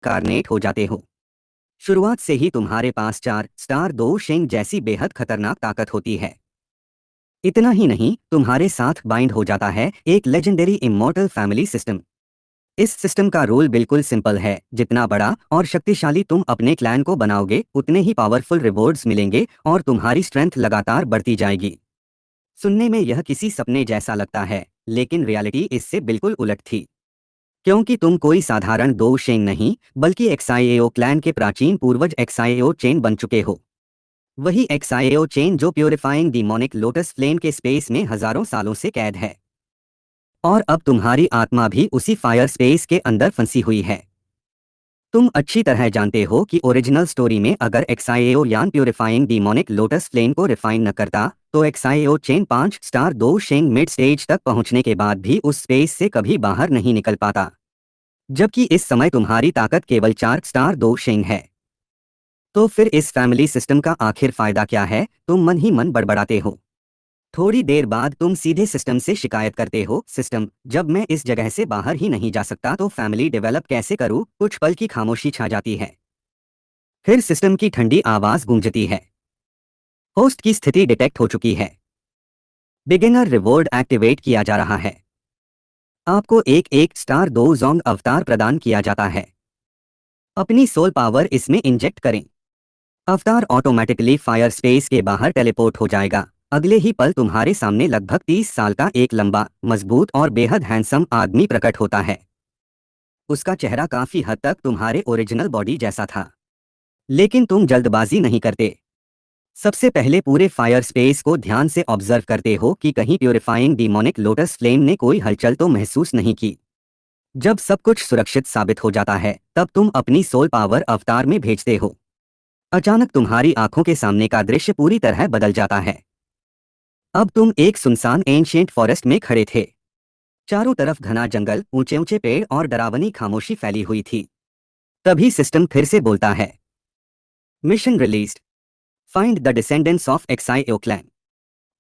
कारनेट हो जाते हो। शुरुआत से ही तुम्हारे पास 4 स्टार 2 शेंग जैसी बेहद खतरनाक ताकत होती है। इतना ही नहीं, तुम्हारे साथ बाइंड हो जाता है एक लेजेंडरी इमॉर्टल फैमिली सिस्टम। इस सिस्टम का रूल बिल्कुल सिंपल है, जितना बड़ा और शक्तिशाली तुम अपने क्लैन को बनाओगे उतने ही पावरफुल रिवॉर्ड्स मिलेंगे और तुम्हारी स्ट्रेंथ लगातार बढ़ती जाएगी। सुनने में यह किसी सपने जैसा लगता है, लेकिन रियलिटी इससे बिल्कुल उलट थी। क्योंकि तुम कोई साधारण दो शेंग नहीं, बल्कि एक्सआईएओ क्लैन के प्राचीन पूर्वज एक्सआईएओ चेन बन चुके हो। वही एक्सआईएओ चेन जो प्योरीफाइंग डिमोनिक लोटस फ्लेम के स्पेस में हजारों सालों से कैद है। और अब तुम्हारी आत्मा भी उसी फायर स्पेस के अंदर फंसी हुई है। तुम अच्छी तरह जानते हो कि ओरिजिनल स्टोरी में अगर एक्सआईएओ यान प्योरीफाइंग डिमोनिक लोटस फ्लेम को रिफाइन न करता, तो एक्सआईएओ चेन 5 स्टार 2 शेंग मिड स्टेज तक पहुंचने के बाद भी उस स्पेस से कभी बाहर नहीं निकल पाता। जबकि इस समय तुम्हारी ताकत केवल 4 स्टार 2 शेंग है। तो फिर इस फैमिली सिस्टम का आखिर फायदा क्या है? तुम मन ही मन बड़बड़ाते हो। थोड़ी देर बाद तुम सीधे सिस्टम से शिकायत करते हो, सिस्टम, जब मैं इस जगह से बाहर ही नहीं जा सकता तो फैमिली डेवलप कैसे करूं? कुछ पल की खामोशी छा जाती है। फिर सिस्टम की ठंडी आवाज गूंजती है। होस्ट की स्थिति डिटेक्ट हो चुकी है। बिगिनर रिवॉर्ड एक्टिवेट किया जा रहा है। आपको एक स्टार 2 जोंग अवतार प्रदान किया जाता है। अपनी सोल पावर इसमें इंजेक्ट करें। अवतार ऑटोमेटिकली फायर स्पेस के बाहर टेलीपोर्ट हो जाएगा। अगले ही पल तुम्हारे सामने लगभग 30 साल का एक लंबा, मजबूत और बेहद हैंडसम आदमी प्रकट होता है। उसका चेहरा काफी हद तक तुम्हारे ओरिजिनल बॉडी जैसा था। लेकिन तुम जल्दबाजी नहीं करते। सबसे पहले पूरे फायर स्पेस को ध्यान से ऑब्जर्व करते हो कि कहीं प्योरीफाइंग डिमोनिक लोटस फ्लेम ने कोई हलचल तो महसूस नहीं की। जब सब कुछ सुरक्षित साबित हो जाता है, तब तुम अपनी सोल पावर अवतार में भेजते हो। अचानक तुम्हारी आंखों के सामने का दृश्य पूरी तरह बदल जाता है। अब तुम एक सुनसान एंशिएंट फॉरेस्ट में खड़े थे। चारों तरफ घना जंगल, ऊंचे ऊंचे पेड़ और डरावनी खामोशी फैली हुई थी। तभी सिस्टम फिर से बोलता है। Mission released. Find the descendants of XIO clan.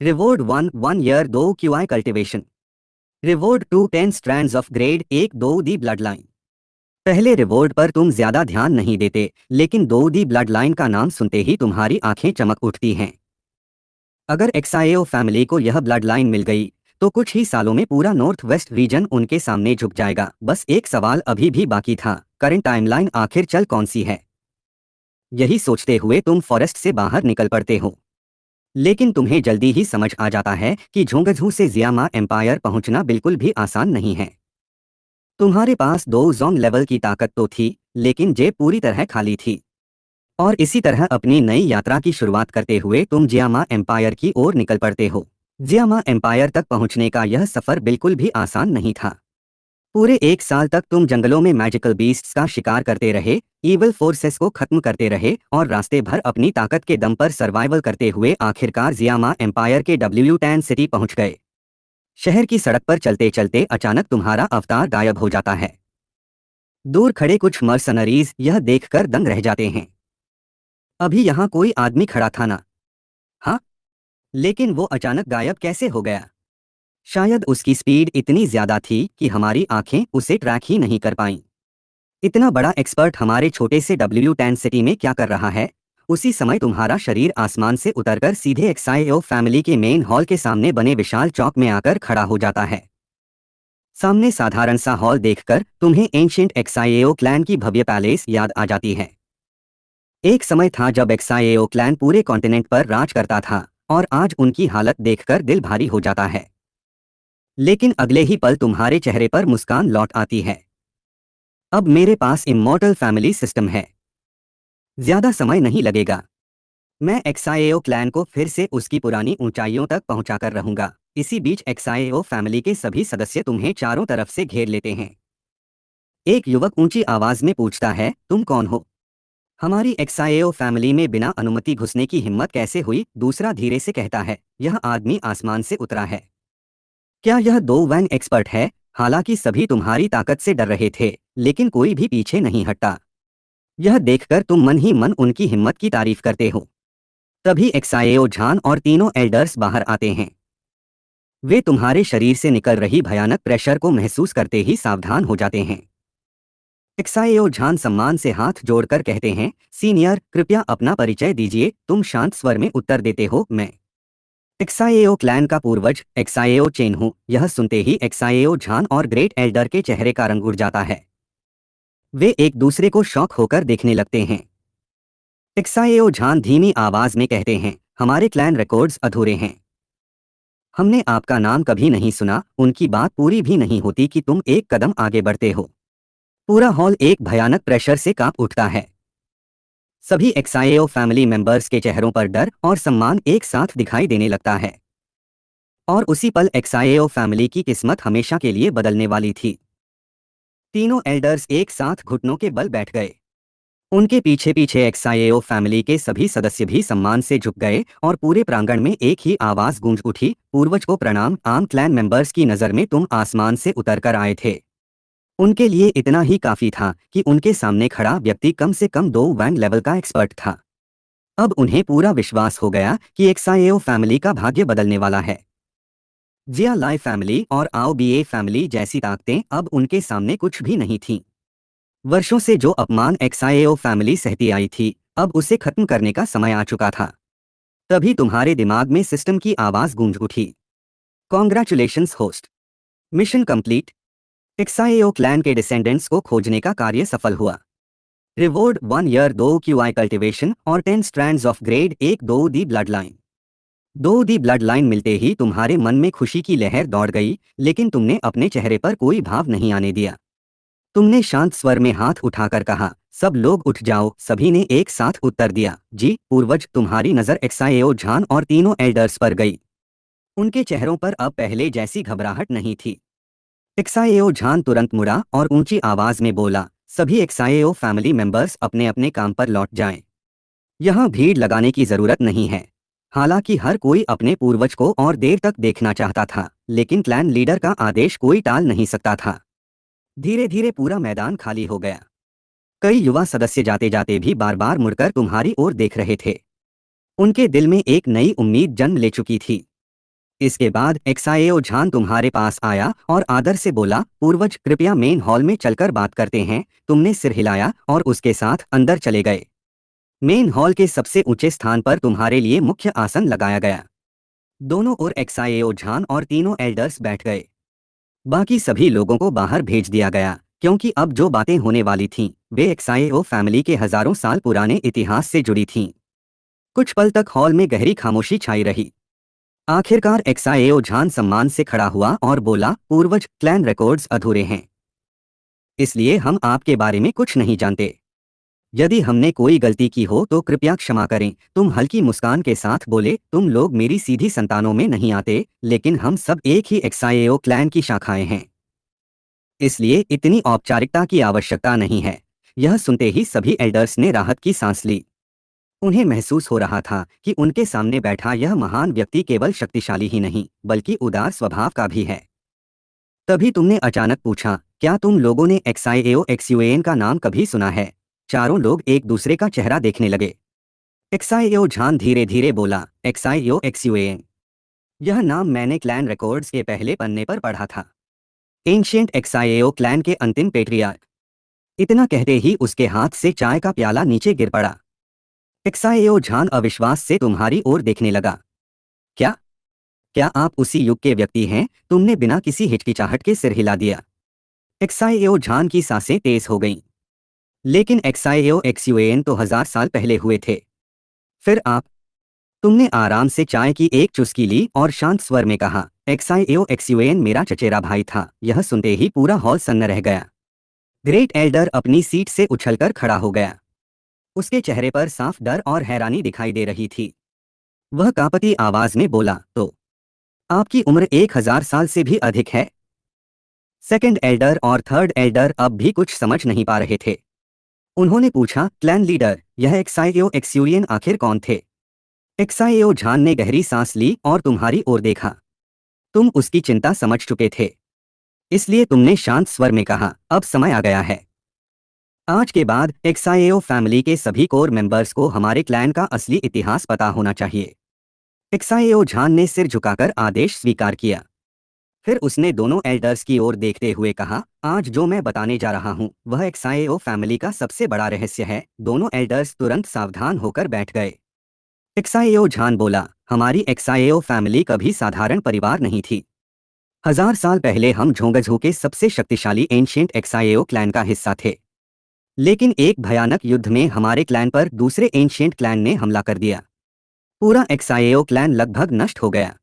Reward 1 year 2 QI cultivation. Reward 2 10 strands of grade 1-2 the blood line. पहले रिवॉर्ड पर तुम ज्यादा ध्यान नहीं देते, लेकिन 2 दी ब्लड लाइन का नाम सुनते ही तुम्हारी आंखें चमक उठती हैं। अगर एक्सआईओ फैमिली को यह ब्लड लाइन मिल गई, तो कुछ ही सालों में पूरा नॉर्थ वेस्ट रीजन उनके सामने झुक जाएगा। बस एक सवाल अभी भी बाकी था, करंट टाइमलाइन आखिर चल कौन सी है? यही सोचते हुए तुम फॉरेस्ट से बाहर निकल पड़ते हो। लेकिन तुम्हें जल्दी ही समझ आ जाता है कि झोंगझू से जियामा एम्पायर पहुंचना बिल्कुल भी आसान नहीं है। तुम्हारे पास 2 जोन लेवल की ताकत तो थी, लेकिन जेब पूरी तरह खाली थी। और इसी तरह अपनी नई यात्रा की शुरुआत करते हुए तुम जियामा एम्पायर की ओर निकल पड़ते हो। जियामा एम्पायर तक पहुंचने का यह सफर बिल्कुल भी आसान नहीं था। पूरे 1 साल तक तुम जंगलों में मैजिकल बीस्ट्स का शिकार करते रहे, ईवल फोर्सेस को खत्म करते रहे और रास्ते भर अपनी ताकत के दम पर सर्वाइवल करते हुए आखिरकार जियामा एम्पायर के W10 सिटी पहुंच गए। शहर की सड़क पर चलते चलते अचानक तुम्हारा अवतार गायब हो जाता है। दूर खड़े कुछ मर्सनरीज यह देखकर दंग रह जाते हैं। अभी यहाँ कोई आदमी खड़ा था ना? हाँ, लेकिन वो अचानक गायब कैसे हो गया? शायद उसकी स्पीड इतनी ज्यादा थी कि हमारी आंखें उसे ट्रैक ही नहीं कर पाईं। इतना बड़ा एक्सपर्ट हमारे छोटे से W10 सिटी में क्या कर रहा है? उसी समय तुम्हारा शरीर आसमान से उतरकर सीधे एक्सआईओ फैमिली के मेन हॉल के सामने बने विशाल चौक में आकर खड़ा हो जाता है। सामने साधारण सा हॉल देखकर तुम्हें एंशिएंट एक्सआईओ क्लैन की भव्य पैलेस याद आ जाती है। एक समय था जब एक्सआईओ क्लैन पूरे कॉन्टिनेंट पर राज करता था, और आज उनकी हालत देखकर दिल भारी हो जाता है। लेकिन अगले ही पल तुम्हारे चेहरे पर मुस्कान लौट आती है। अब मेरे पास इमॉर्टल फैमिली सिस्टम है। ज्यादा समय नहीं लगेगा। मैं एक्सआईओ क्लैन को फिर से उसकी पुरानी ऊंचाइयों तक पहुंचाकर रहूंगा। इसी बीच एक्सआईओ फैमिली के सभी सदस्य तुम्हें चारों तरफ से घेर लेते हैं। एक युवक ऊंची आवाज में पूछता है, तुम कौन हो? हमारी एक्सआईओ फैमिली में बिना अनुमति घुसने की हिम्मत कैसे हुई? दूसरा धीरे से कहता है, यह आदमी आसमान से उतरा है। क्या यह 2 वैन एक्सपर्ट है? हालांकि सभी तुम्हारी ताकत से डर रहे थे, लेकिन कोई भी पीछे नहीं हटता। यह देखकर तुम मन ही मन उनकी हिम्मत की तारीफ करते हो। तभी एक्सआईओ झान और तीनों एल्डर्स बाहर आते हैं। वे तुम्हारे शरीर से निकल रही भयानक प्रेशर को महसूस करते ही सावधान हो जाते हैं। एक्साएओ झान सम्मान से हाथ जोड़कर कहते हैं, सीनियर कृपया अपना परिचय दीजिए। तुम शांत स्वर में उत्तर देते हो, मैं एक्साएओ क्लैन का पूर्वज एक्साएओ चेन हूँ। यह सुनते ही एक्साएओ झान और ग्रेट एल्डर के चेहरे का रंग उड़ जाता है। वे एक दूसरे को शौक होकर देखने लगते हैं। एक्साएओ झान धीमी आवाज में कहते हैं, हमारे क्लैन रिकॉर्ड्स अधूरे हैं। हमने आपका नाम कभी नहीं सुना। उनकी बात पूरी भी नहीं होती कि तुम एक कदम आगे बढ़ते हो। पूरा हॉल एक भयानक प्रेशर से कांप उठता है। सभी एक्साएओ फैमिली मेंबर्स के चेहरों पर डर और सम्मान एक साथ दिखाई देने लगता है। और उसी पल एक्साएओ फैमिली की किस्मत हमेशा के लिए बदलने वाली थी। तीनों एल्डर्स एक साथ घुटनों के बल बैठ गए। उनके पीछे पीछे एक्साएओ फैमिली के सभी सदस्य भी सम्मान से झुक गए और पूरे प्रांगण में एक ही आवाज गूंज उठी, पूर्वज को प्रणाम। आम क्लैन मेंबर्स की नज़र में तुम आसमान से उतरकर आए थे। उनके लिए इतना ही काफी था कि उनके सामने खड़ा व्यक्ति कम से कम 2 वैंग लेवल का एक्सपर्ट था। अब उन्हें पूरा विश्वास हो गया कि एक्साएओ फैमिली का भाग्य बदलने वाला है। जिया लाई फैमिली और आओ बीए फैमिली जैसी ताकतें अब उनके सामने कुछ भी नहीं थीं। वर्षों से जो अपमान एक्साएओ फैमिली सहती आई थी, अब उसे खत्म करने का समय आ चुका था। तभी तुम्हारे दिमाग में सिस्टम की आवाज गूंज उठी। Congratulations host, mission complete. XAO clan के डिसेंडेंट्स को खोजने का कार्य सफल हुआ। रिवॉर्ड 1 ईयर 2 क्यूआई कल्टिवेशन और 10 strands of grade 1 2 the blood line. 2 the blood line मिलते ही तुम्हारे मन में खुशी की लहर दौड़ गई, लेकिन तुमने अपने चेहरे पर कोई भाव नहीं आने दिया। तुमने शांत स्वर में हाथ उठाकर कहा, सब लोग उठ जाओ। सभी ने एक साथ उत्तर दिया, जी पूर्वज। तुम्हारी नजर एक्साएओ झान और तीनों एल्डर्स पर गई। उनके चेहरों पर अब पहले जैसी घबराहट नहीं थी। एक्साएओ झान तुरंत मुड़ा और ऊंची आवाज में बोला, सभी एक्साएओ फैमिली मेंबर्स अपने अपने काम पर लौट जाएं। यहाँ भीड़ लगाने की जरूरत नहीं है। हालांकि हर कोई अपने पूर्वज को और देर तक देखना चाहता था, लेकिन क्लैन लीडर का आदेश कोई टाल नहीं सकता था। धीरे धीरे पूरा मैदान खाली हो गया। कई युवा सदस्य जाते जाते भी बार बार मुड़कर तुम्हारी ओर देख रहे थे। उनके दिल में एक नई उम्मीद जन्म ले चुकी थी। इसके बाद एक्साएओ झान तुम्हारे पास आया और आदर से बोला, पूर्वज कृपया मेन हॉल में चलकर बात करते हैं। तुमने सिर हिलाया और उसके साथ अंदर चले गए। मेन हॉल के सबसे ऊंचे स्थान पर तुम्हारे लिए मुख्य आसन लगाया गया। दोनों ओर एक्साएओ झान और तीनों एल्डर्स बैठ गए। बाकी सभी लोगों को बाहर भेज दिया गया, क्योंकि अब जो बातें होने वाली थीं, वे एक्साएओ फैमिली के हजारों साल पुराने इतिहास से जुड़ी थीं। कुछ पल तक हॉल में गहरी खामोशी छाई रही। आखिरकार एक्साएओ झान सम्मान से खड़ा हुआ और बोला, पूर्वज क्लैन रिकॉर्ड्स अधूरे हैं, इसलिए हम आपके बारे में कुछ नहीं जानते। यदि हमने कोई गलती की हो तो कृपया क्षमा करें। तुम हल्की मुस्कान के साथ बोले, तुम लोग मेरी सीधी संतानों में नहीं आते, लेकिन हम सब एक ही एक्साएओ क्लैन की शाखाएं हैं, इसलिए इतनी औपचारिकता की आवश्यकता नहीं है। यह सुनते ही सभी एल्डर्स ने राहत की सांस ली। उन्हें महसूस हो रहा था कि उनके सामने बैठा यह महान व्यक्ति केवल शक्तिशाली ही नहीं, बल्कि उदार स्वभाव का भी है। तभी तुमने अचानक पूछा, क्या तुम लोगों ने एक्साएओ एक्सयूएन का नाम कभी सुना है? चारों लोग एक दूसरे का चेहरा देखने लगे। एक्साएओ झान धीरे धीरे बोला, एक्साएओ एक्सयूएन, यह नाम मैंने क्लैन रिकॉर्ड्स के पहले पन्ने पर पढ़ा था। एंशिएंट एक्साएओ क्लैन के अंतिम पेट्रियार्क। इतना कहते ही उसके हाथ से चाय का प्याला नीचे गिर पड़ा। एक्साएओ झान अविश्वास से तुम्हारी ओर देखने लगा। क्या क्या आप उसी युग के व्यक्ति हैं? तुमने बिना किसी हिचकिचाहट के सिर हिला दिया। एक्साएओ झान की सांसें तेज हो गईं। लेकिन एक्साएओ एक्सयूएन तो 1000 साल पहले हुए थे। फिर आप? तुमने आराम से चाय की एक चुस्की ली और शांत स्वर में कहा, एक्साएओ एक्सयूएन मेरा चचेरा भाई था। यह सुनते ही पूरा हॉल सन्न रह गया। ग्रेट एल्डर अपनी सीट से उछलकर खड़ा हो गया। उसके चेहरे पर साफ डर और हैरानी दिखाई दे रही थी। वह कांपती आवाज में बोला, तो आपकी उम्र 1000 साल से भी अधिक है? सेकंड एल्डर और थर्ड एल्डर अब भी कुछ समझ नहीं पा रहे थे। उन्होंने पूछा, क्लैन लीडर, यह एक्साएओ एक्सयूएन आखिर कौन थे? एक्साएओ झान ने गहरी सांस ली और तुम्हारी ओर देखा। तुम उसकी चिंता समझ चुके थे, इसलिए तुमने शांत स्वर में कहा, अब समय आ गया है। आज के बाद एक्साएओ फैमिली के सभी कोर मेंबर्स को हमारे क्लैन का असली इतिहास पता होना चाहिए। एक्साएओ झान ने सिर झुकाकर आदेश स्वीकार किया। फिर उसने दोनों एल्डर्स की ओर देखते हुए कहा, आज जो मैं बताने जा रहा हूँ वह एक्साएओ फैमिली का सबसे बड़ा रहस्य है। दोनों एल्डर्स तुरंत सावधान होकर बैठ गए। एक्साएओ झान बोला, हमारी एक्साएओ फैमिली कभी साधारण परिवार नहीं थी। 1000 साल पहले हम झोंगझू के सबसे शक्तिशाली एंशिएंट एक्साएओ क्लैन का हिस्सा थे। लेकिन एक भयानक युद्ध में हमारे क्लैन पर दूसरे एंशिएंट क्लैन ने हमला कर दिया। पूरा एक्साएओ क्लैन लगभग नष्ट हो गया।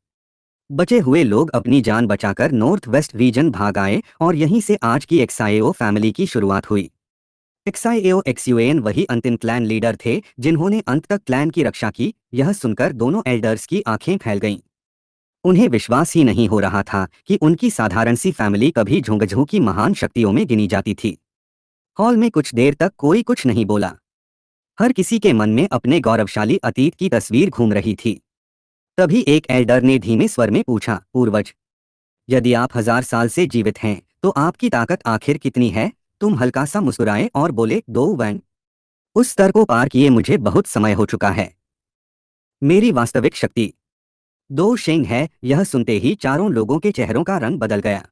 बचे हुए लोग अपनी जान बचाकर नॉर्थ वेस्ट रीजन भाग आए और यहीं से आज की एक्साएओ फैमिली की शुरुआत हुई। एक्साएओ एक्सयूएन वही अंतिम क्लैन लीडर थे जिन्होंने अंत तक क्लैन की रक्षा की। यह सुनकर दोनों एल्डर्स की आंखें फैल गईं। उन्हें विश्वास ही नहीं हो रहा था कि उनकी साधारण सी फैमिली कभी झुंगझू की महान शक्तियों में गिनी जाती थी। हॉल में कुछ देर तक कोई कुछ नहीं बोला। हर किसी के मन में अपने गौरवशाली अतीत की तस्वीर घूम रही थी। तभी एक एल्डर ने धीमे स्वर में पूछा, पूर्वज, यदि आप 1000 साल से जीवित हैं तो आपकी ताकत आखिर कितनी है? तुम हल्का सा मुस्कुराए और बोले, 2 वन। उस स्तर को पार किए मुझे बहुत समय हो चुका है। मेरी वास्तविक शक्ति 2 शेंग है। यह सुनते ही चारों लोगों के चेहरों का रंग बदल गया।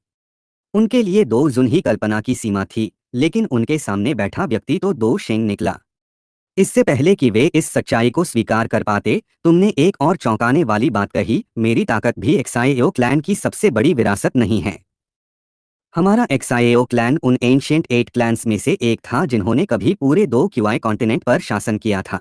उनके लिए 2 जुन ही कल्पना की सीमा थी, लेकिन उनके सामने बैठा व्यक्ति तो 2 शेंग निकला। इससे पहले कि वे इस सच्चाई को स्वीकार कर पाते, तुमने एक और चौंकाने वाली बात कही, मेरी ताकत भी एक्साएओ क्लैन की सबसे बड़ी विरासत नहीं है। हमारा एक्साएओ क्लैन उन एंशिएंट 8 क्लैन्स में से एक था जिन्होंने कभी पूरे 2 क्यूआई कॉन्टिनेंट पर शासन किया था।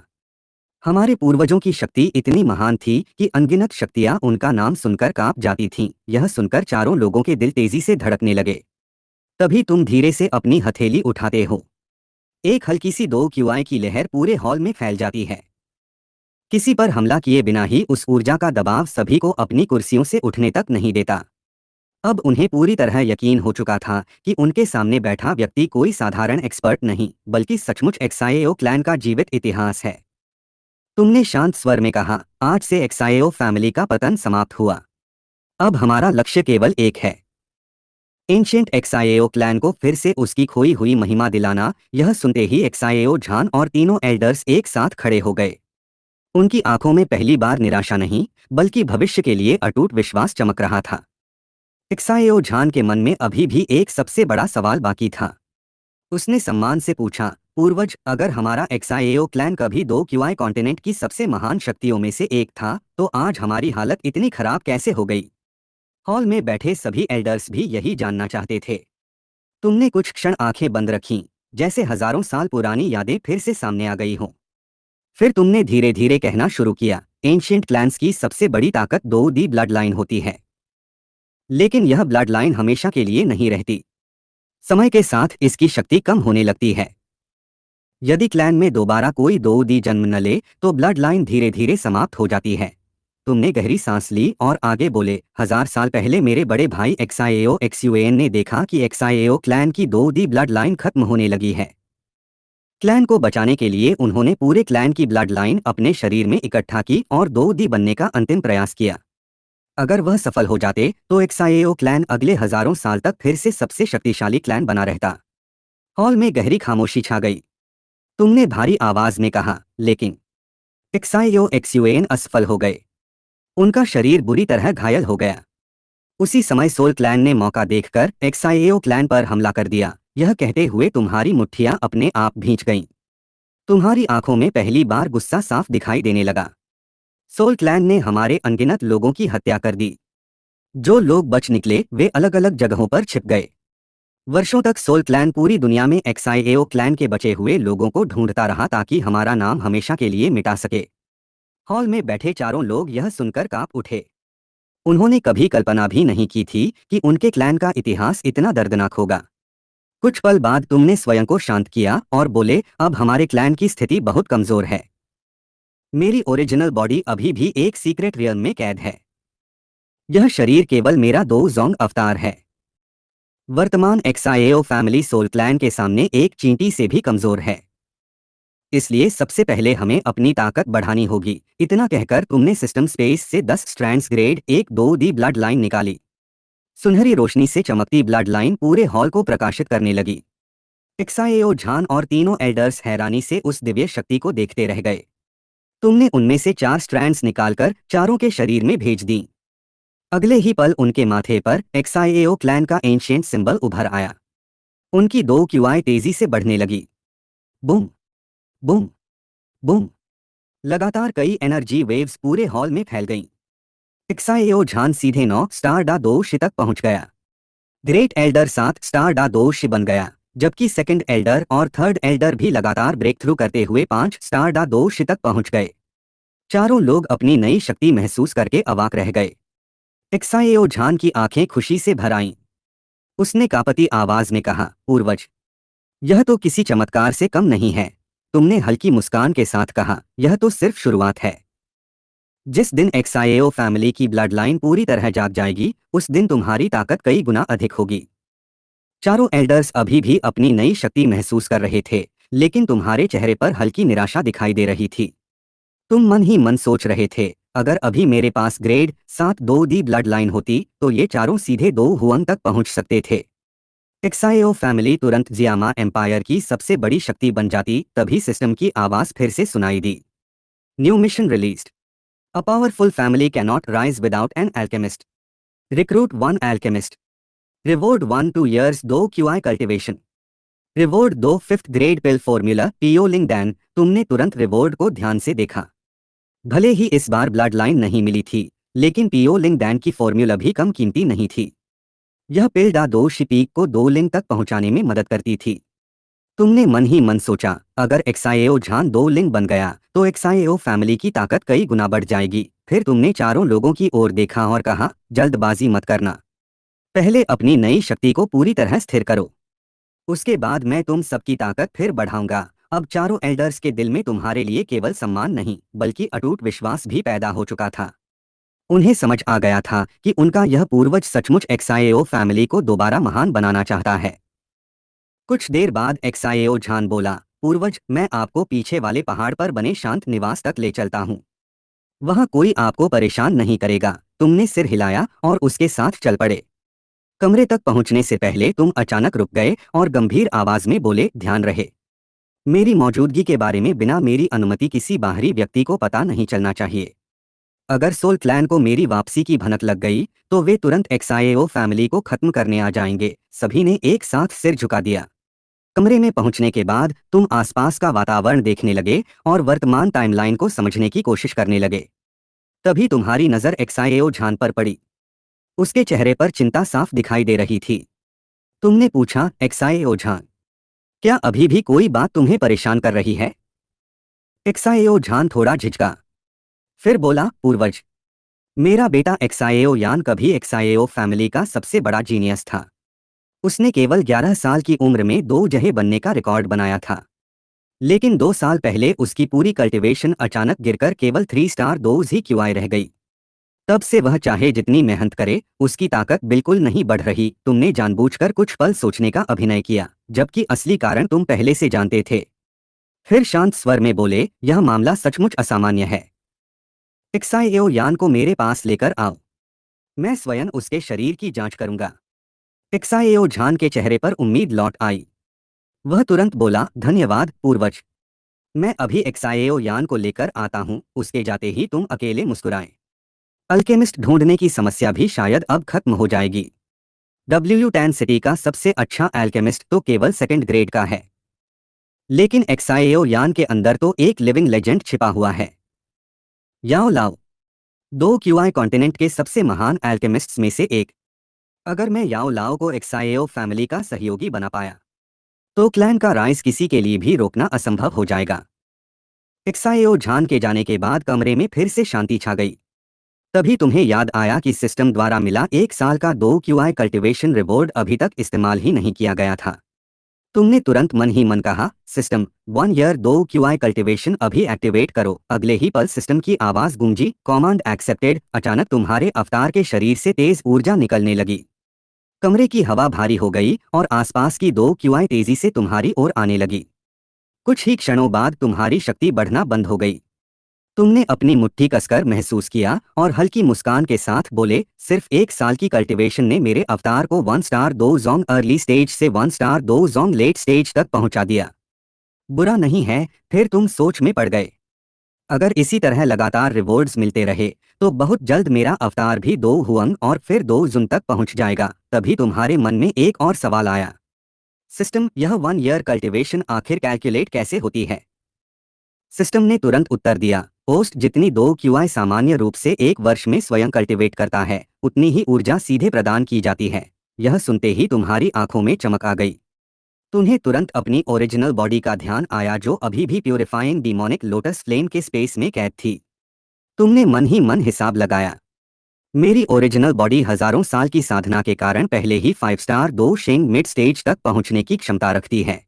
हमारे पूर्वजों की शक्ति इतनी महान थी कि अनगिनत शक्तियां उनका नाम सुनकर कांप जाती थीं। यह सुनकर चारों लोगों के दिल तेजी से धड़कने लगे। तभी तुम धीरे से अपनी हथेली उठाते हो। एक हल्की सी 2 क्यूआई की लहर पूरे हॉल में फैल जाती है। किसी पर हमला किए बिना ही उस ऊर्जा का दबाव सभी को अपनी कुर्सियों से उठने तक नहीं देता। अब उन्हें पूरी तरह यकीन हो चुका था कि उनके सामने बैठा व्यक्ति कोई साधारण एक्सपर्ट नहीं, बल्कि सचमुच एक्साएओ क्लैन का जीवित इतिहास है। तुमने शांत स्वर में कहा, आज से एक्साएओ फैमिली का पतन समाप्त हुआ। अब हमारा लक्ष्य केवल एक है, एंशिएंट एक्साएओ क्लैन को फिर से उसकी खोई हुई महिमा दिलाना। यह सुनते ही एक्साएओ झान और तीनों एल्डर्स एक साथ खड़े हो गए। उनकी आंखों में पहली बार निराशा नहीं, बल्कि भविष्य के लिए अटूट विश्वास चमक रहा था। एक्साएओ झान के मन में अभी भी एक सबसे बड़ा सवाल बाकी था। उसने सम्मान से पूछा, पूर्वज, अगर हमारा एक्साएओ क्लैन कभी 2 क्यूआई कॉन्टिनेंट की सबसे महान शक्तियों में से एक था, तो आज हमारी हालत इतनी खराब कैसे हो गई? हॉल में बैठे सभी एल्डर्स भी यही जानना चाहते थे। तुमने कुछ क्षण आंखें बंद रखीं, जैसे हजारों साल पुरानी यादें फिर से सामने आ गई हों। फिर तुमने धीरे धीरे कहना शुरू किया, एंशिएंट क्लैन्स की सबसे बड़ी ताकत 2 दी ब्लड लाइन होती है। लेकिन यह ब्लड लाइन हमेशा के लिए नहीं रहती। समय के साथ इसकी शक्ति कम होने लगती है। यदि क्लैन में दोबारा कोई 2 दी जन्म न ले तो ब्लड लाइन धीरे धीरे समाप्त हो जाती है। तुमने गहरी सांस ली और आगे बोले, 1000 साल पहले मेरे बड़े भाई एक्साएओ एक्सयूएन ने देखा कि एक्साएओ क्लैन की 2 दी ब्लड लाइन खत्म होने लगी है। क्लैन को बचाने के लिए उन्होंने पूरे क्लैन की ब्लड लाइन अपने शरीर में इकट्ठा की और 2 दी बनने का अंतिम प्रयास किया। अगर वह सफल हो जाते तो एक्साएओ क्लैन अगले हजारों साल तक फिर से सबसे शक्तिशाली क्लैन बना रहता। हॉल में गहरी खामोशी छा गई। तुमने भारी आवाज में कहा, लेकिन एक्साएओ एक्सयूएन असफल हो गए। उनका शरीर बुरी तरह घायल हो गया। उसी समय सोल क्लैन ने मौका देखकर एक्साएओ क्लैन पर हमला कर दिया। यह कहते हुए तुम्हारी मुट्ठियां अपने आप भींच गईं। तुम्हारी आंखों में पहली बार गुस्सा साफ दिखाई देने लगा। सोल क्लैन ने हमारे अनगिनत लोगों की हत्या कर दी। जो लोग बच निकले वे अलग अलग जगहों पर छिप गए। वर्षों तक सोल क्लैन पूरी दुनिया में एक्साएओ क्लैन के बचे हुए लोगों को ढूंढता रहा ताकि हमारा नाम हमेशा के लिए मिटा सके। हॉल में बैठे चारों लोग यह सुनकर कांप उठे। उन्होंने कभी कल्पना भी नहीं की थी कि उनके क्लैन का इतिहास इतना दर्दनाक होगा। कुछ पल बाद तुमने स्वयं को शांत किया और बोले, अब हमारे क्लैन की स्थिति बहुत कमजोर है। मेरी ओरिजिनल बॉडी अभी भी एक सीक्रेट रियल्म में कैद है। यह शरीर केवल मेरा 2 जोंग अवतार है। वर्तमान एक्साएओ फैमिली सोल क्लैन के सामने एक चींटी से भी कमजोर है। इसलिए सबसे पहले हमें अपनी ताकत बढ़ानी होगी। इतना कहकर तुमने सिस्टम स्पेस से 10 strands grade 1-2 the blood line निकाली। सुनहरी रोशनी से चमकती ब्लड लाइन पूरे हॉल को प्रकाशित करने लगी। एक्साएओ झान और तीनों एल्डर्स हैरानी से उस दिव्य शक्ति को देखते रह गए। तुमने उनमें से 4 स्ट्रैंड्स निकालकर चारों के शरीर में भेज दी। अगले ही पल उनके माथे पर एक्साईएओ क्लैन का एंशिएंट सिंबल उभर आया। उनकी दो क्यूआई तेजी से बढ़ने लगी। Boom boom boom. लगातार कई एनर्जी वेव्स पूरे हॉल में फैल गईं। एक्साईएओ झान सीधे 9 स्टार डा 2 तक पहुंच गया। ग्रेट एल्डर 7 स्टार डा 2 बन गया, जबकि सेकंड एल्डर और थर्ड एल्डर भी लगातार ब्रेक थ्रू करते हुए 5 स्टार डा 2 तक पहुंच गए। चारों लोग अपनी नई शक्ति महसूस करके अवाक रह गए। एक्साईएओ झान की आंखें खुशी से भर आईं। उसने कांपती आवाज में कहा, पूर्वज, यह तो किसी चमत्कार से कम नहीं है। तुमने हल्की मुस्कान के साथ कहा, यह तो सिर्फ शुरुआत है। जिस दिन एक्साईएओ फैमिली की ब्लड लाइन पूरी तरह जाग जाएगी, उस दिन तुम्हारी ताकत कई गुना अधिक होगी। चारों एल्डर्स अभी भी अपनी नई शक्ति महसूस कर रहे थे, लेकिन तुम्हारे चेहरे पर हल्की निराशा दिखाई दे रही थी। तुम मन ही मन सोच रहे थे, अगर अभी मेरे पास ग्रेड 7 2 दी ब्लड लाइन होती तो ये चारों सीधे 2 हुआंग तक पहुंच सकते थे। एक्साईएओ फैमिली तुरंत जियामा एम्पायर की सबसे बड़ी शक्ति बन जाती। तभी सिस्टम की आवाज फिर से सुनाई दी। New mission released. A powerful family cannot rise without an alchemist. Recruit one alchemist. Reward 1 2 years 2 QI cultivation. Reward 2 5th grade pill formula Po Ling Dan. तुमने तुरंत रिवॉर्ड को ध्यान से देखा। भले ही इस बार ब्लड लाइन नहीं मिली थी, लेकिन पीओ लिंग डैन की फॉर्मूला भी कम कीमती नहीं थी। यह पिल डा 2 पीक को 2 लिंग तक पहुंचाने में मदद करती थी। तुमने मन ही मन सोचा, अगर एक्साईएओ झान 2 लिंग बन गया तो एक्साईएओ फैमिली की ताकत कई गुना बढ़ जाएगी। फिर तुमने चारों लोगों की ओर देखा और कहा, जल्दबाजी मत करना। पहले अपनी नई शक्ति को पूरी तरह स्थिर करो, उसके बाद मैं तुम सबकी ताकत फिर बढ़ाऊंगा। अब चारों एल्डर्स के दिल में तुम्हारे लिए केवल सम्मान नहीं, बल्कि अटूट विश्वास भी पैदा हो चुका था। उन्हें समझ आ गया था कि उनका यह पूर्वज सचमुच एक्साईएओ फैमिली को दोबारा महान बनाना चाहता है। कुछ देर बाद एक्साईएओ झान बोला, पूर्वज, मैं आपको पीछे वाले पहाड़ पर बने शांत निवास तक ले चलता हूँ। वहाँ कोई आपको परेशान नहीं करेगा। तुमने सिर हिलाया और उसके साथ चल पड़े। कमरे तक पहुंचने से पहले तुम अचानक रुक गए और गंभीर आवाज में बोले, ध्यान रहे। मेरी मौजूदगी के बारे में बिना मेरी अनुमति किसी बाहरी व्यक्ति को पता नहीं चलना चाहिए। अगर सोल क्लैन को मेरी वापसी की भनक लग गई तो वे तुरंत एक्साईएओ फैमिली को खत्म करने आ जाएंगे। सभी ने एक साथ सिर झुका दिया। कमरे में पहुंचने के बाद तुम आसपास का वातावरण देखने लगे और वर्तमान टाइमलाइन को समझने की कोशिश करने लगे। तभी तुम्हारी नजर एक्साईएओ झान पर पड़ी। उसके चेहरे पर चिंता साफ दिखाई दे रही थी। तुमने पूछा, एक्साईएओ झान, क्या अभी भी कोई बात तुम्हें परेशान कर रही है? एक्साईएओ झान थोड़ा झिझका, फिर बोला, पूर्वज, मेरा बेटा एक्साईएओ यान कभी एक्साईएओ फैमिली का सबसे बड़ा जीनियस था। उसने केवल 11 साल की उम्र में 2 जहे बनने का रिकॉर्ड बनाया था। लेकिन 2 साल पहले उसकी पूरी कल्टीवेशन अचानक गिरकर केवल 3 स्टार 2 ही क्यूआई रह गई। तब से वह चाहे जितनी मेहनत करे, उसकी ताकत बिल्कुल नहीं बढ़ रही। तुमने जानबूझकर कुछ पल सोचने का अभिनय किया, जबकि असली कारण तुम पहले से जानते थे। फिर शांत स्वर में बोले, यह मामला सचमुच असामान्य है। एक्साईएओ यान को मेरे पास लेकर आओ, मैं स्वयं उसके शरीर की जांच करूंगा। एक्साईएओ झान के चेहरे पर उम्मीद लौट आई। वह तुरंत बोला, धन्यवाद पूर्वज, मैं अभी एक्साईएओ यान को लेकर आता हूं। उसके जाते ही तुम अकेले मुस्कुराए। अल्केमिस्ट ढूंढने की समस्या भी शायद अब खत्म हो जाएगी। W10 सिटी का सबसे अच्छा एल्केमिस्ट तो केवल सेकंड ग्रेड का है, लेकिन एक्साईएओ यान के अंदर तो एक लिविंग लेजेंड छिपा हुआ है। याओ लाओ, 2 क्यूआई कॉन्टिनेंट के सबसे महान एल्केमिस्ट्स में से एक। अगर मैं याओ लाओ को एक्साईएओ फैमिली का सहयोगी बना पाया तो क्लैन का राइज किसी के लिए भी रोकना असंभव हो जाएगा। एक्साईएओ झान के जाने के बाद कमरे में फिर से शांति छा गई। तभी तुम्हें याद आया कि सिस्टम द्वारा मिला 1 साल का 2 क्यूआई कल्टीवेशन रिवॉर्ड अभी तक इस्तेमाल ही नहीं किया गया था। तुमने तुरंत मन ही मन कहा, सिस्टम 1 ईयर 2 क्यूआई कल्टीवेशन अभी एक्टिवेट करो। अगले ही पल सिस्टम की आवाज गूंजी, कमांड एक्सेप्टेड। अचानक तुम्हारे अवतार के शरीर से तेज ऊर्जा निकलने लगी। कमरे की हवा भारी हो गई और आसपास की 2 क्यूआई तेजी से तुम्हारी ओर आने लगी। कुछ ही क्षणों बाद तुम्हारी शक्ति बढ़ना बंद हो गई। तुमने अपनी मुट्ठी कसकर महसूस किया और हल्की मुस्कान के साथ बोले, सिर्फ 1 साल की कल्टीवेशन ने मेरे अवतार को 1 स्टार 2 जोंग अर्ली स्टेज से 1 स्टार 2 जोंग लेट स्टेज तक पहुंचा दिया। बुरा नहीं है। फिर तुम सोच में पड़ गए। अगर इसी तरह लगातार रिवॉर्ड्स मिलते रहे तो बहुत जल्द मेरा अवतार भी 2 हुआंग और फिर 2 जुन तक पहुंच जाएगा। तभी तुम्हारे मन में एक और सवाल आया, सिस्टम, यह 1 ईयर कल्टीवेशन आखिर कैलकुलेट कैसे होती है? सिस्टम ने तुरंत उत्तर दिया, पोस्ट जितनी 2 क्यूआई सामान्य रूप से 1 वर्ष में स्वयं कल्टीवेट करता है उतनी ही ऊर्जा सीधे प्रदान की जाती है। यह सुनते ही तुम्हारी आंखों में चमक आ गई। तुम्हें तुरंत अपनी ओरिजिनल बॉडी का ध्यान आया जो अभी भी प्यूरिफाइंग डीमोनिक लोटस फ्लेम के स्पेस में कैद थी। तुमने मन ही मन हिसाब लगाया, मेरी ओरिजिनल बॉडी हजारों साल की साधना के कारण पहले ही 5 स्टार 2 शेंग मिड स्टेज तक पहुंचने की क्षमता रखती है।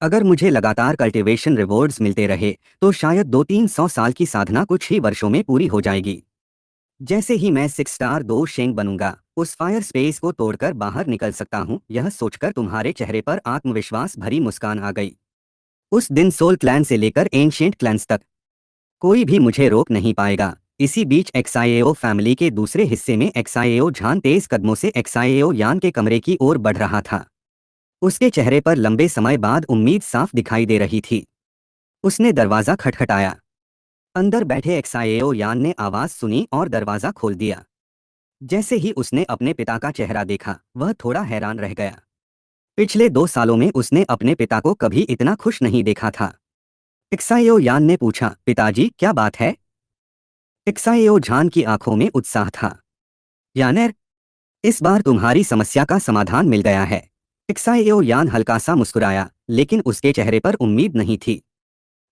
अगर मुझे लगातार कल्टीवेशन रिवॉर्ड्स मिलते रहे तो शायद 200-300 साल की साधना कुछ ही वर्षों में पूरी हो जाएगी। जैसे ही मैं 6 स्टार 2 शेंग बनूंगा उस फायर स्पेस को तोड़कर बाहर निकल सकता हूं। यह सोचकर तुम्हारे चेहरे पर आत्मविश्वास भरी मुस्कान आ गई। उस दिन सोल क्लैन से लेकर एंशिएंट क्लैंस तक कोई भी मुझे रोक नहीं पाएगा। इसी बीच एक्सआईएओ फैमिली के दूसरे हिस्से में एक्सआईएओ झान तेज कदमों से एक्सआईएओ यान के कमरे की ओर बढ़ रहा था। उसके चेहरे पर लंबे समय बाद उम्मीद साफ दिखाई दे रही थी। उसने दरवाजा खटखटाया। अंदर बैठे एक्सआईएओ यान ने आवाज सुनी और दरवाजा खोल दिया। जैसे ही उसने अपने पिता का चेहरा देखा वह थोड़ा हैरान रह गया। पिछले 2 सालों में उसने अपने पिता को कभी इतना खुश नहीं देखा था। एक्सआईएओ यान ने पूछा, पिताजी क्या बात है? एक्सआईएओ झान की आंखों में उत्साह था। यानेर, इस बार तुम्हारी समस्या का समाधान मिल गया है। एक्सआईएओ यान हल्का सा मुस्कुराया लेकिन उसके चेहरे पर उम्मीद नहीं थी।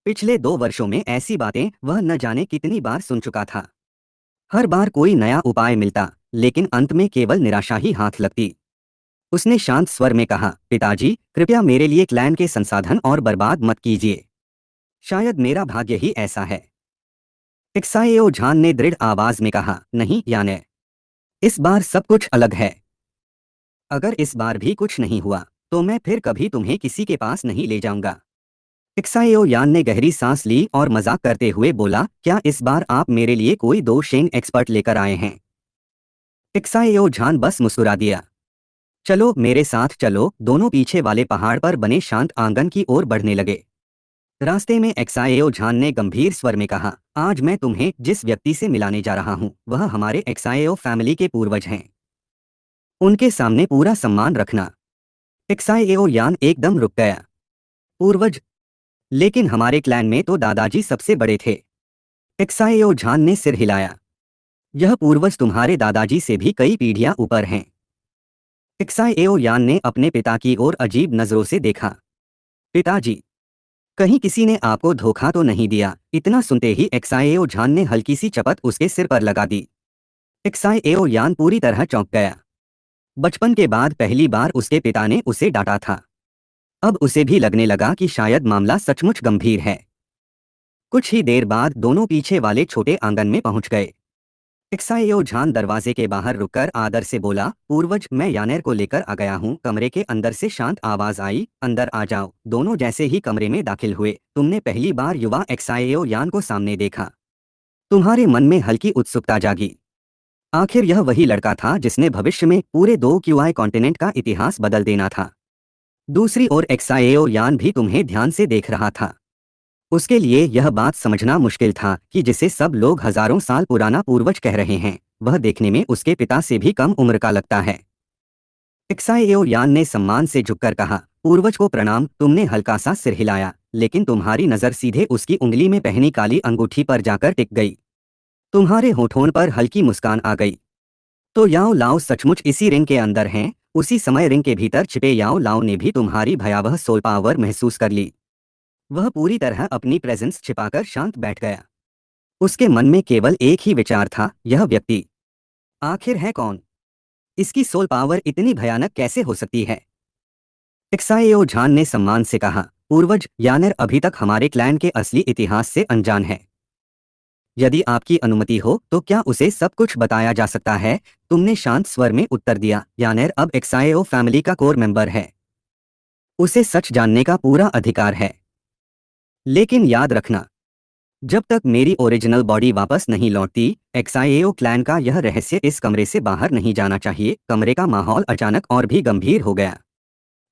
पिछले 2 वर्षों में ऐसी बातें वह न जाने कितनी बार सुन चुका था। हर बार कोई नया उपाय मिलता लेकिन अंत में केवल निराशा ही हाथ लगती। उसने शांत स्वर में कहा, पिताजी कृपया मेरे लिए क्लैन के संसाधन और बर्बाद मत कीजिए। शायद मेरा भाग्य ही ऐसा है। एक्सआईएओ झान ने दृढ़ आवाज में कहा, नहीं याने, इस बार सब कुछ अलग है। अगर इस बार भी कुछ नहीं हुआ तो मैं फिर कभी तुम्हें किसी के पास नहीं ले जाऊंगा। एक्सआईएओ यान ने गहरी सांस ली और मजाक करते हुए बोला, क्या इस बार आप मेरे लिए कोई 2 शेंग एक्सपर्ट लेकर आए हैं? एक्सआईएओ झान बस मुस्कुरा दिया। चलो मेरे साथ चलो। दोनों पीछे वाले पहाड़ पर बने शांत आंगन की ओर बढ़ने लगे। रास्ते में एक्सआईएओ झान ने गंभीर स्वर में कहा, आज मैं तुम्हें जिस व्यक्ति से मिलाने जा रहा हूं वह हमारे एक्सआईएओ फैमिली के पूर्वज हैं। उनके सामने पूरा सम्मान रखना। एक्सआईएओ यान एकदम रुक गया। पूर्वज? लेकिन हमारे क्लैन में तो दादाजी सबसे बड़े थे। एक्सआईएओ झान ने सिर हिलाया। यह पूर्वज तुम्हारे दादाजी से भी कई पीढ़ियां ऊपर हैं। एक्सआईएओ यान ने अपने पिता की ओर अजीब नजरों से देखा। पिताजी, कहीं किसी ने आपको धोखा तो नहीं दिया? इतना सुनते ही एक्सआईएओ झान ने हल्की सी चपत उसके सिर पर लगा दी। एक्सआईएओ यान पूरी तरह चौंक गया। बचपन के बाद पहली बार उसके पिता ने उसे डांटा था। अब उसे भी लगने लगा कि शायद मामला सचमुच गंभीर है। कुछ ही देर बाद दोनों पीछे वाले छोटे आंगन में पहुंच गए। एक्सआईएओ झान दरवाजे के बाहर रुककर आदर से बोला, पूर्वज मैं यानेर को लेकर आ गया हूँ। कमरे के अंदर से शांत आवाज आई, अंदर आ जाओ। दोनों जैसे ही कमरे में दाखिल हुए तुमने पहली बार युवा एक्सआईएओ यान को सामने देखा। तुम्हारे मन में हल्की उत्सुकता जागी। आखिर यह वही लड़का था जिसने भविष्य में पूरे 2 क्यूआई कॉन्टिनेंट का इतिहास बदल देना था। दूसरी ओर एक्सआईएओ यान भी तुम्हें ध्यान से देख रहा था। उसके लिए यह बात समझना मुश्किल था कि जिसे सब लोग हजारों साल पुराना पूर्वज कह रहे हैं वह देखने में उसके पिता से भी कम उम्र का लगता है। एक्सआईएओ यान ने सम्मान से झुककर कहा, पूर्वज को प्रणाम। तुमने हल्का सा सिर हिलाया लेकिन तुम्हारी नजर सीधे उसकी उंगली में पहनी काली अंगूठी पर जाकर टिक गई। तुम्हारे होठों पर हल्की मुस्कान आ गई। तो याओ लाओ सचमुच इसी रिंग के अंदर हैं। उसी समय रिंग के भीतर छिपे याओ लाओ ने भी तुम्हारी भयावह सोल पावर महसूस कर ली। वह पूरी तरह अपनी प्रेजेंस छिपाकर शांत बैठ गया। उसके मन में केवल एक ही विचार था, यह व्यक्ति आखिर है कौन? इसकी सोल पावर इतनी भयानक कैसे हो सकती है? एक्सआईएओ झान ने सम्मान से कहा, पूर्वज यानेर अभी तक हमारे क्लैन के असली इतिहास से अनजान है। यदि आपकी अनुमति हो तो क्या उसे सब कुछ बताया जा सकता है? तुमने शांत स्वर में उत्तर दिया, यानेर अब एक्सआईएओ फैमिली का कोर मेंबर है। उसे सच जानने का पूरा अधिकार है। लेकिन याद रखना, जब तक मेरी ओरिजिनल बॉडी वापस नहीं लौटती एक्सआईएओ क्लैन का यह रहस्य इस कमरे से बाहर नहीं जाना चाहिए। कमरे का माहौल अचानक और भी गंभीर हो गया।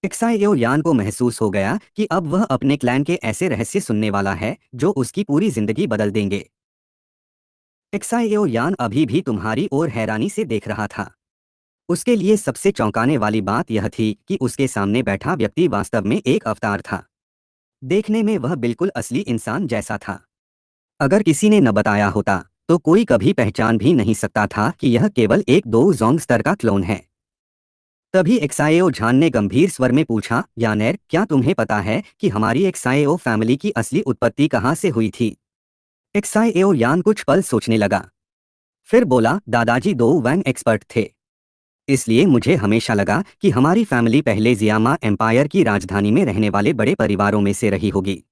एक्साएओ यान को महसूस हो गया कि अब वह अपने क्लैन के ऐसे रहस्य सुनने वाला है जो उसकी पूरी जिंदगी बदल देंगे। एक्साएओ यान अभी भी तुम्हारी ओर हैरानी से देख रहा था। उसके लिए सबसे चौंकाने वाली बात यह थी कि उसके सामने बैठा व्यक्ति वास्तव में एक अवतार था। देखने में वह बिल्कुल असली इंसान जैसा था। अगर किसी ने न बताया होता तो कोई कभी पहचान भी नहीं सकता था कि यह केवल एक दो जोंग स्तर का क्लोन है। तभी एक्साएओ झान ने गंभीर स्वर में पूछा, यानेर, क्या तुम्हें पता है कि हमारी एक्साएओ फैमिली की असली उत्पत्ति कहाँ से हुई थी? एक्साएओ यान कुछ पल सोचने लगा। फिर बोला, दादाजी दो वैंग एक्सपर्ट थे। इसलिए मुझे हमेशा लगा कि हमारी फैमिली पहले जियामा एम्पायर की राजधानी में रहने वाले बड़े परिवारों में से रही होगी।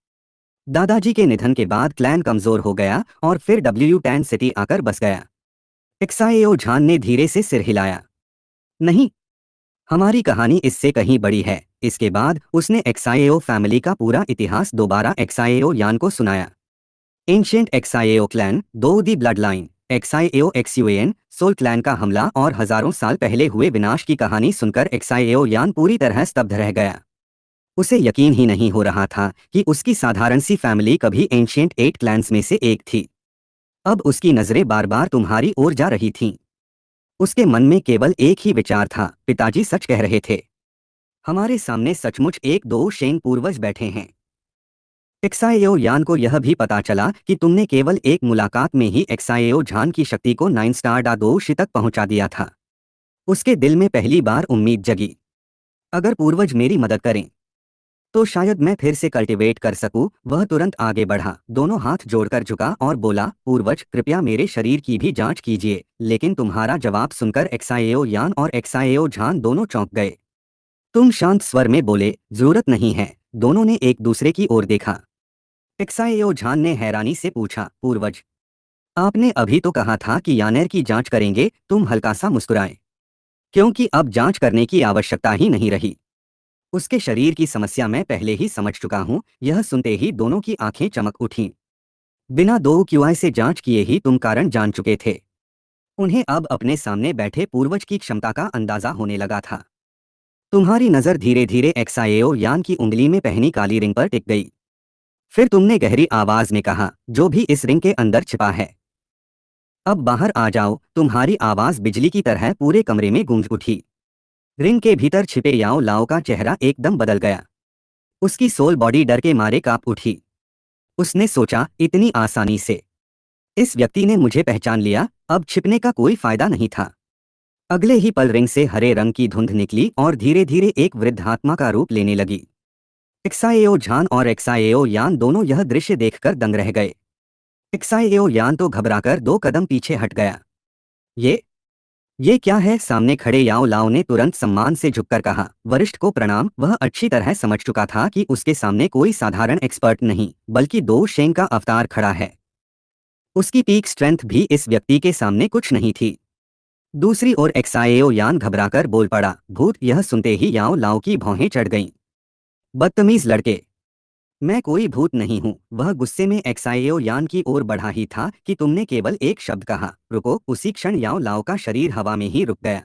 दादाजी के निधन के बाद क्लैन कमजोर हो गया और फिर W10 सिटी आकर बस गया। एक्साएओ झान ने धीरे से सिर हिलाया। नहीं, हमारी कहानी इससे कहीं बड़ी है। इसके बाद उसने एक्साएओ फैमिली का पूरा इतिहास दोबारा एक्साएओ यान को सुनाया। एंशिएंट एक्साएओ क्लैन, दो the blood line, XAO XUN, soul clan का हमला और हजारों साल पहले हुए विनाश की कहानी सुनकर एक्साएओ यान पूरी तरह स्तब्ध रह गया। उसे यकीन ही नहीं हो रहा था कि उसकी साधारण सी फैमिली कभी एंशिएंट 8 क्लैंस में से एक थी। अब उसकी नजरें बार बार तुम्हारी ओर जा रही थीं। उसके मन में केवल एक ही विचार था, पिताजी सच कह रहे थे। हमारे सामने सचमुच एक दो शेंग पूर्वज बैठे हैं। एक्साएओ यान को यह भी पता चला कि तुमने केवल एक मुलाकात में ही एक्साएओ झान की शक्ति को 9 स्टार दादोशी तक पहुंचा दिया था। उसके दिल में पहली बार उम्मीद जगी। अगर पूर्वज मेरी मदद करें तो शायद मैं फिर से कल्टीवेट कर सकूं। वह तुरंत आगे बढ़ा, दोनों हाथ जोड़कर झुका और बोला, पूर्वज कृपया मेरे शरीर की भी जांच कीजिए। लेकिन तुम्हारा जवाब सुनकर एक्साएओ यान और एक्साएओ झान दोनों चौंक गए। तुम शांत स्वर में बोले, जरूरत नहीं है। दोनों ने एक दूसरे की ओर देखा। एक्साएओ झान ने हैरानी से पूछा, पूर्वज, आपने अभी तो कहा था कि यानेर की जांच करेंगे। तुम हल्का सा मुस्कुराए। क्योंकि अब जांच करने की आवश्यकता ही नहीं रही। उसके शरीर की समस्या मैं पहले ही समझ चुका हूं। यह सुनते ही दोनों की आंखें चमक उठीं। बिना दो क्यूआई से जांच किए ही तुम कारण जान चुके थे। उन्हें अब अपने सामने बैठे पूर्वज की क्षमता का अंदाजा होने लगा था। तुम्हारी नजर धीरे धीरे एक्साएओ यान की उंगली में पहनी काली रिंग पर टिक गई। फिर तुमने गहरी आवाज में कहा, जो भी इस रिंग के अंदर छिपा है, अब बाहर आ जाओ। तुम्हारी आवाज बिजली की तरह पूरे कमरे में गूंज उठी। रिंग के भीतर छिपे याओ लाओ का चेहरा एकदम बदल गया। उसकी सोल बॉडी डर के मारे कांप उठी। उसने सोचा, इतनी आसानी से इस व्यक्ति ने मुझे पहचान लिया। अब छिपने का कोई फायदा नहीं था। अगले ही पल रिंग से हरे रंग की धुंध निकली और धीरे धीरे एक वृद्धात्मा का रूप लेने लगी। एक्साएओ झान और एक्साएओ यान दोनों यह दृश्य देखकर दंग रह गए। एक्साएओ यान तो घबराकर दो कदम पीछे हट गया। ये ये क्या है? सामने खड़े याओ लाओ ने तुरंत सम्मान से झुककर कहा, वरिष्ठ को प्रणाम। वह अच्छी तरह समझ चुका था कि उसके सामने कोई साधारण एक्सपर्ट नहीं बल्कि दो शेंग का अवतार खड़ा है। उसकी पीक स्ट्रेंथ भी इस व्यक्ति के सामने कुछ नहीं थी। दूसरी ओर एक्साएओ यान घबराकर बोल पड़ा, भूत। यह सुनते ही याओ लाओ की भौहें चढ़ गईं। बदतमीज लड़के, मैं कोई भूत नहीं हूं। वह गुस्से में एक्साएओ यान की ओर बढ़ा ही था कि तुमने केवल एक शब्द कहा, रुको। उसी क्षण याओ लाओ का शरीर हवा में ही रुक गया।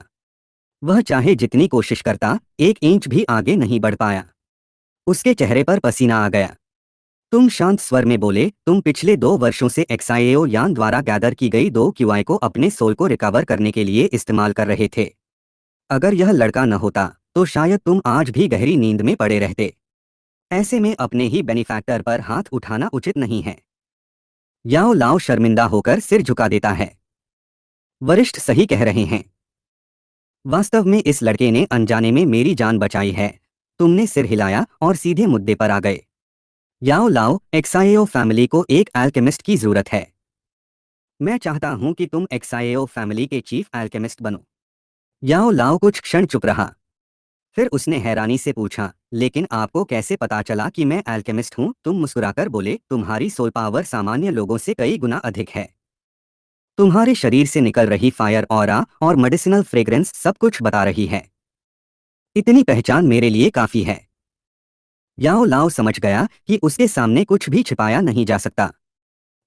वह चाहे जितनी कोशिश करता, एक इंच भी आगे नहीं बढ़ पाया। उसके चेहरे पर पसीना आ गया। तुम शांत स्वर में बोले, तुम पिछले 2 वर्षों से एक्साएओ यान द्वारा गैदर की गई दो क्यूआई को अपने सोल को रिकवर करने के लिए इस्तेमाल कर रहे थे। अगर यह लड़का न होता तो शायद तुम आज भी गहरी नींद में पड़े रहते। ऐसे में अपने ही बेनिफैक्टर पर हाथ उठाना उचित नहीं है। याओ लाओ शर्मिंदा होकर सिर झुका देता है। वरिष्ठ सही कह रहे हैं। वास्तव में इस लड़के ने अनजाने में मेरी जान बचाई है। तुमने सिर हिलाया और सीधे मुद्दे पर आ गए। याओ लाओ, एक्साएओ फैमिली को एक एल्केमिस्ट की जरूरत है। मैं चाहता हूं कि तुम एक्साएओ फैमिली के चीफ एल्केमिस्ट बनो। याओ लाओ कुछ क्षण चुप रहा। फिर उसने हैरानी से पूछा, लेकिन आपको कैसे पता चला कि मैं एल्केमिस्ट हूं? तुम मुस्कुराकर बोले, तुम्हारी सोल पावर सामान्य लोगों से कई गुना अधिक है। तुम्हारे शरीर से निकल रही फायर ऑरा और मेडिसिनल फ्रेग्रेंस सब कुछ बता रही है। इतनी पहचान मेरे लिए काफी है। याओ लाओ समझ गया कि उसके सामने कुछ भी छिपाया नहीं जा सकता।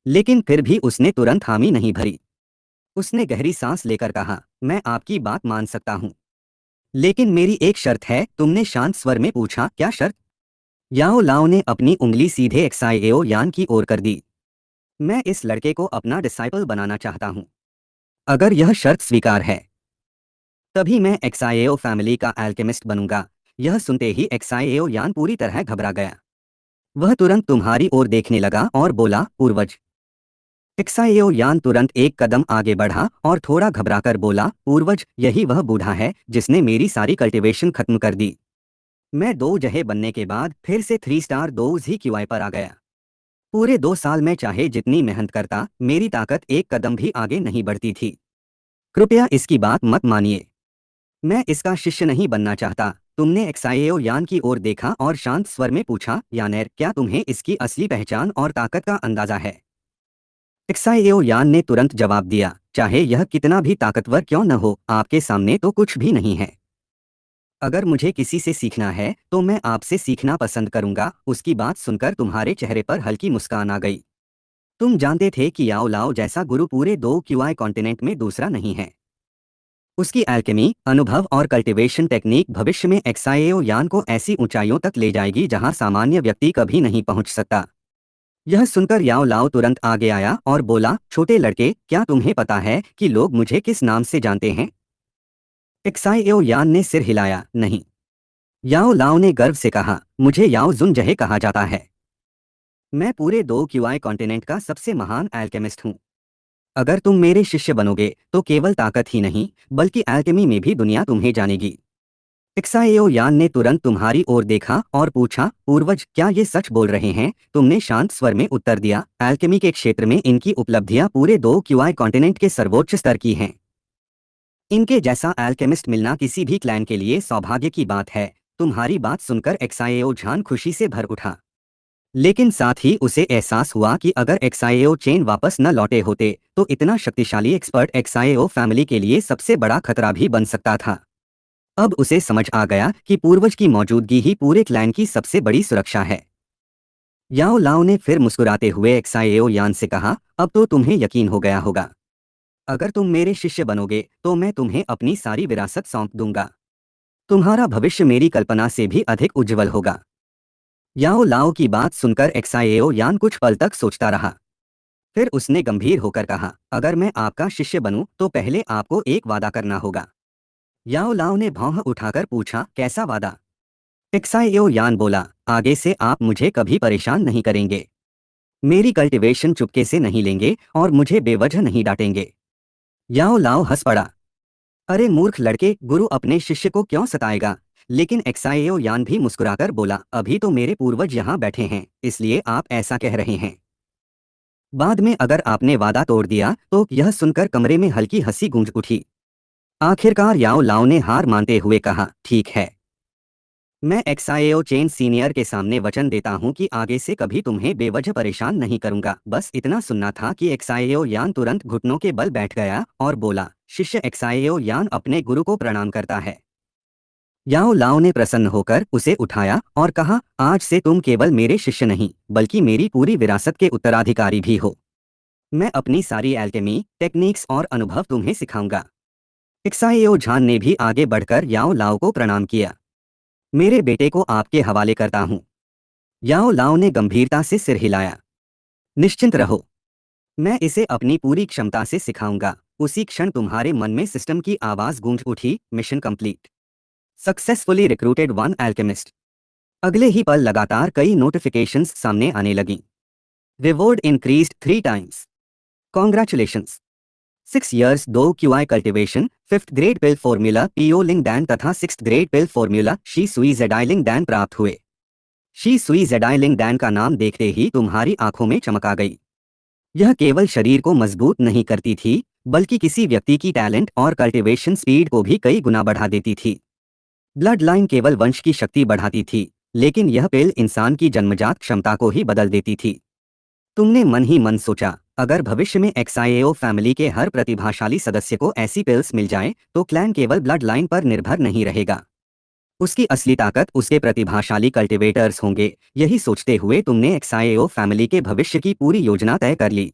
लेकिन फिर भी उसने तुरंत हामी नहीं भरी। उसने गहरी सांस लेकर कहा, मैं आपकी बात मान सकता हूं। लेकिन मेरी एक शर्त है, तुमने शांत स्वर में पूछा। क्या शर्त? याओ लाओ ने अपनी उंगली सीधे एक्साएओ यान की ओर कर दी। मैं इस लड़के को अपना डिसाइपल बनाना चाहता हूँ। अगर यह शर्त स्वीकार है, तभी मैं एक्साएओ फैमिली का एल्केमिस्ट बनूंगा। यह सुनते ही एक्साएओ यान पूरी तरह घबरा गया। वह तुरंत तुम्हारी ओर देखने लगा और बोला, पूर्वज। एक्साएओ यान तुरंत एक कदम आगे बढ़ा और थोड़ा घबराकर बोला, पूर्वज, यही वह बूढ़ा है जिसने मेरी सारी कल्टीवेशन खत्म कर दी। मैं 2 जहे बनने के बाद फिर से 3 स्टार डोज ही क्यूआई पर आ गया। पूरे 2 साल में चाहे जितनी मेहनत करता, मेरी ताकत एक कदम भी आगे नहीं बढ़ती थी। कृपया इसकी बात मत मानिए। मैं इसका शिष्य नहीं बनना चाहता। तुमने एक्साएओ यान की ओर देखा और शांत स्वर में पूछा, यानेर, क्या तुम्हें इसकी असली पहचान और ताकत का अंदाजा है? एक्साएओ यान ने तुरंत जवाब दिया, चाहे यह कितना भी ताकतवर क्यों न हो, आपके सामने तो कुछ भी नहीं है। अगर मुझे किसी से सीखना है तो मैं आपसे सीखना पसंद करूंगा। उसकी बात सुनकर तुम्हारे चेहरे पर हल्की मुस्कान आ गई। तुम जानते थे कि याओ लाओ जैसा गुरु पूरे 2 क्यूआई कॉन्टिनेंट में दूसरा नहीं है। उसकी एल्केमी, अनुभव और कल्टीवेशन टेक्निक भविष्य में एक्साएओ यान को ऐसी ऊंचाइयों तक ले जाएगी जहां सामान्य व्यक्ति कभी नहीं पहुंच सकता। यह सुनकर याओ लाओ तुरंत आगे आया और बोला, छोटे लड़के, क्या तुम्हें पता है कि लोग मुझे किस नाम से जानते हैं? एक्साएओ यान ने सिर हिलाया, नहीं। याओ लाओ ने गर्व से कहा, मुझे याओ जुन जहे कहा जाता है। मैं पूरे 2 क्यूआई कॉन्टिनेंट का सबसे महान एल्केमिस्ट हूँ। अगर तुम मेरे शिष्य बनोगे तो केवल ताकत ही नहीं, बल्कि एल्केमी में भी दुनिया तुम्हें जानेगी। एक्साएओ यान ने तुरंत तुम्हारी ओर देखा और पूछा, पूर्वज, क्या ये सच बोल रहे हैं? तुमने शांत स्वर में उत्तर दिया, एल्केमी के क्षेत्र में इनकी उपलब्धियां पूरे 2 क्यूआई कॉन्टिनेंट के सर्वोच्च स्तर की हैं। इनके जैसा एल्केमिस्ट मिलना किसी भी क्लैन के लिए सौभाग्य की बात है। तुम्हारी बात सुनकर एक्साएओ झान खुशी से भर उठा। लेकिन साथ ही उसे एहसास हुआ कि अगर एक्साएओ चेन वापस न लौटे होते तो इतना शक्तिशाली एक्सपर्ट एक्साएओ फैमिली के लिए सबसे बड़ा खतरा भी बन सकता था। अब उसे समझ आ गया कि पूर्वज की मौजूदगी ही पूरे क्लैन की सबसे बड़ी सुरक्षा है। याओ लाओ ने फिर मुस्कुराते हुए एक्साएओ यान से कहा, अब तो तुम्हें यकीन हो गया होगा। अगर तुम मेरे शिष्य बनोगे तो मैं तुम्हें अपनी सारी विरासत सौंप दूंगा। तुम्हारा भविष्य मेरी कल्पना से भी अधिक उज्जवल होगा। याओ लाओ की बात सुनकर एक्साएओ यान कुछ पल तक सोचता रहा। फिर उसने गंभीर होकर कहा, अगर मैं आपका शिष्य बनूं तो पहले आपको एक वादा करना होगा। याओ लाओ ने भौं उठाकर पूछा, कैसा वादा? एक्साएओ यान बोला, आगे से आप मुझे कभी परेशान नहीं करेंगे। मेरी कल्टीवेशन चुपके से नहीं लेंगे और मुझे बेवजह नहीं डांटेंगे। याओ लाओ हंस पड़ा। अरे मूर्ख लड़के, गुरु अपने शिष्य को क्यों सताएगा? लेकिन एक्साएओ यान भी मुस्कुराकर बोला, अभी तो मेरे पूर्वज यहाँ बैठे हैं, इसलिए आप ऐसा कह रहे हैं। बाद में अगर आपने वादा तोड़ दिया तो? यह सुनकर कमरे में हल्की हंसी गूंज उठी। आखिरकार याओ लाओ ने हार मानते हुए कहा, ठीक है। मैं एक्साएओ चेन सीनियर के सामने वचन देता हूं कि आगे से कभी तुम्हें बेवजह परेशान नहीं करूंगा। बस इतना सुनना था कि एक्साएओ यान तुरंत घुटनों के बल बैठ गया और बोला, शिष्य एक्साएओ यान अपने गुरु को प्रणाम करता है। याओ लाओ ने प्रसन्न होकर उसे उठाया और कहा, आज से तुम केवल मेरे शिष्य नहीं बल्कि मेरी पूरी विरासत के उत्तराधिकारी भी हो। मैं अपनी सारी एल्केमी, टेक्निक्स और अनुभव तुम्हें सिखाऊंगा। एक्साएओ झान ने भी आगे बढ़कर याओ लाओ को प्रणाम किया। मेरे बेटे को आपके हवाले करता हूँ। याओ लाओ ने गंभीरता से सिर हिलाया। निश्चिंत रहो, मैं इसे अपनी पूरी क्षमता से सिखाऊंगा। उसी क्षण तुम्हारे मन में सिस्टम की आवाज गूंज उठी, mission complete. Successfully recruited 1 alchemist. अगले ही पल लगातार कई नोटिफिकेशंस सामने आने लगीं। Reward increased 3 times. Congratulations. 6 years 2 QI cultivation, 5th grade pill formula Po Ling Dan तथा 6th grade pill formula she सुई जेडाइलिंग डैन प्राप्त हुए। शी सुई जेडाइलिंग डैन का नाम देखते ही तुम्हारी आंखों में चमक आ गई। यह केवल शरीर को मजबूत नहीं करती थी, बल्कि किसी व्यक्ति की टैलेंट और कल्टीवेशन स्पीड को भी कई गुना बढ़ा देती थी। ब्लड लाइन केवल वंश की शक्ति बढ़ाती थी, लेकिन यह पिल इंसान की जन्मजात क्षमता को ही बदल देती थी। तुमने मन ही मन सोचा, अगर भविष्य में एक्साएओ फैमिली के हर प्रतिभाशाली सदस्य को ऐसी पिल्स मिल जाए तो क्लैन केवल ब्लड लाइन पर निर्भर नहीं रहेगा। उसकी असली ताकत उसके प्रतिभाशाली कल्टीवेटर्स होंगे। यही सोचते हुए तुमने एक्साएओ फैमिली के भविष्य की पूरी योजना तय कर ली।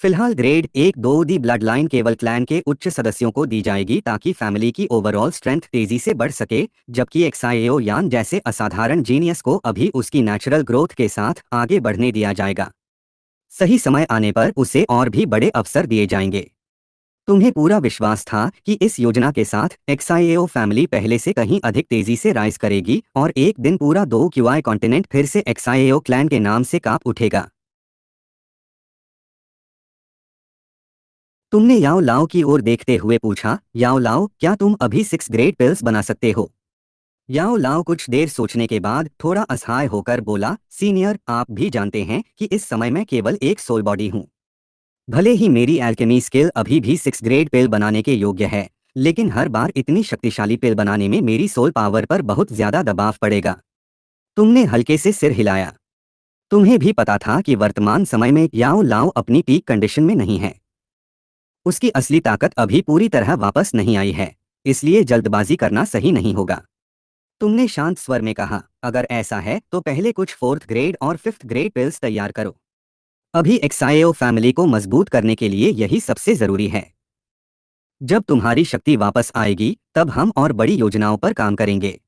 फिलहाल ग्रेड 1-2 दी ब्लड लाइन केवल क्लैन के उच्च सदस्यों को दी जाएगी ताकि फैमिली की ओवरऑल स्ट्रेंथ तेजी से बढ़ सके, जबकि एक्साएओ यान जैसे असाधारण जीनियस को अभी उसकी नेचुरल ग्रोथ के साथ आगे बढ़ने दिया जाएगा। सही समय आने पर उसे और भी बड़े अवसर दिए जाएंगे। तुम्हें पूरा विश्वास था कि इस योजना के साथ एक्साएओ फैमिली पहले से कहीं अधिक तेजी से राइज करेगी और एक दिन पूरा 2QI कॉन्टिनेंट फिर से एक्साएओ क्लैन के नाम से कांप उठेगा। तुमने याओ लाओ की ओर देखते हुए पूछा, याओ लाओ, क्या तुम अभी 6 ग्रेड पिल्स बना सकते हो? याओ लाओ कुछ देर सोचने के बाद थोड़ा असहाय होकर बोला, सीनियर, आप भी जानते हैं कि इस समय मैं केवल एक सोल बॉडी हूँ। भले ही मेरी एल्केमी स्किल अभी भी 6 ग्रेड पिल बनाने के योग्य है, लेकिन हर बार इतनी शक्तिशाली पिल बनाने में मेरी सोल पावर पर बहुत ज्यादा दबाव पड़ेगा। तुमने हल्के से सिर हिलाया। तुम्हें भी पता था कि वर्तमान समय में याओ लाओ अपनी पीक कंडीशन में नहीं है। उसकी असली ताकत अभी पूरी तरह वापस नहीं आई है, इसलिए जल्दबाजी करना सही नहीं होगा। तुमने शांत स्वर में कहा, अगर ऐसा है तो पहले कुछ 4th ग्रेड और 5th ग्रेड पिल्स तैयार करो। अभी एक्साएओ फैमिली को मजबूत करने के लिए यही सबसे जरूरी है। जब तुम्हारी शक्ति वापस आएगी तब हम और बड़ी योजनाओं पर काम करेंगे।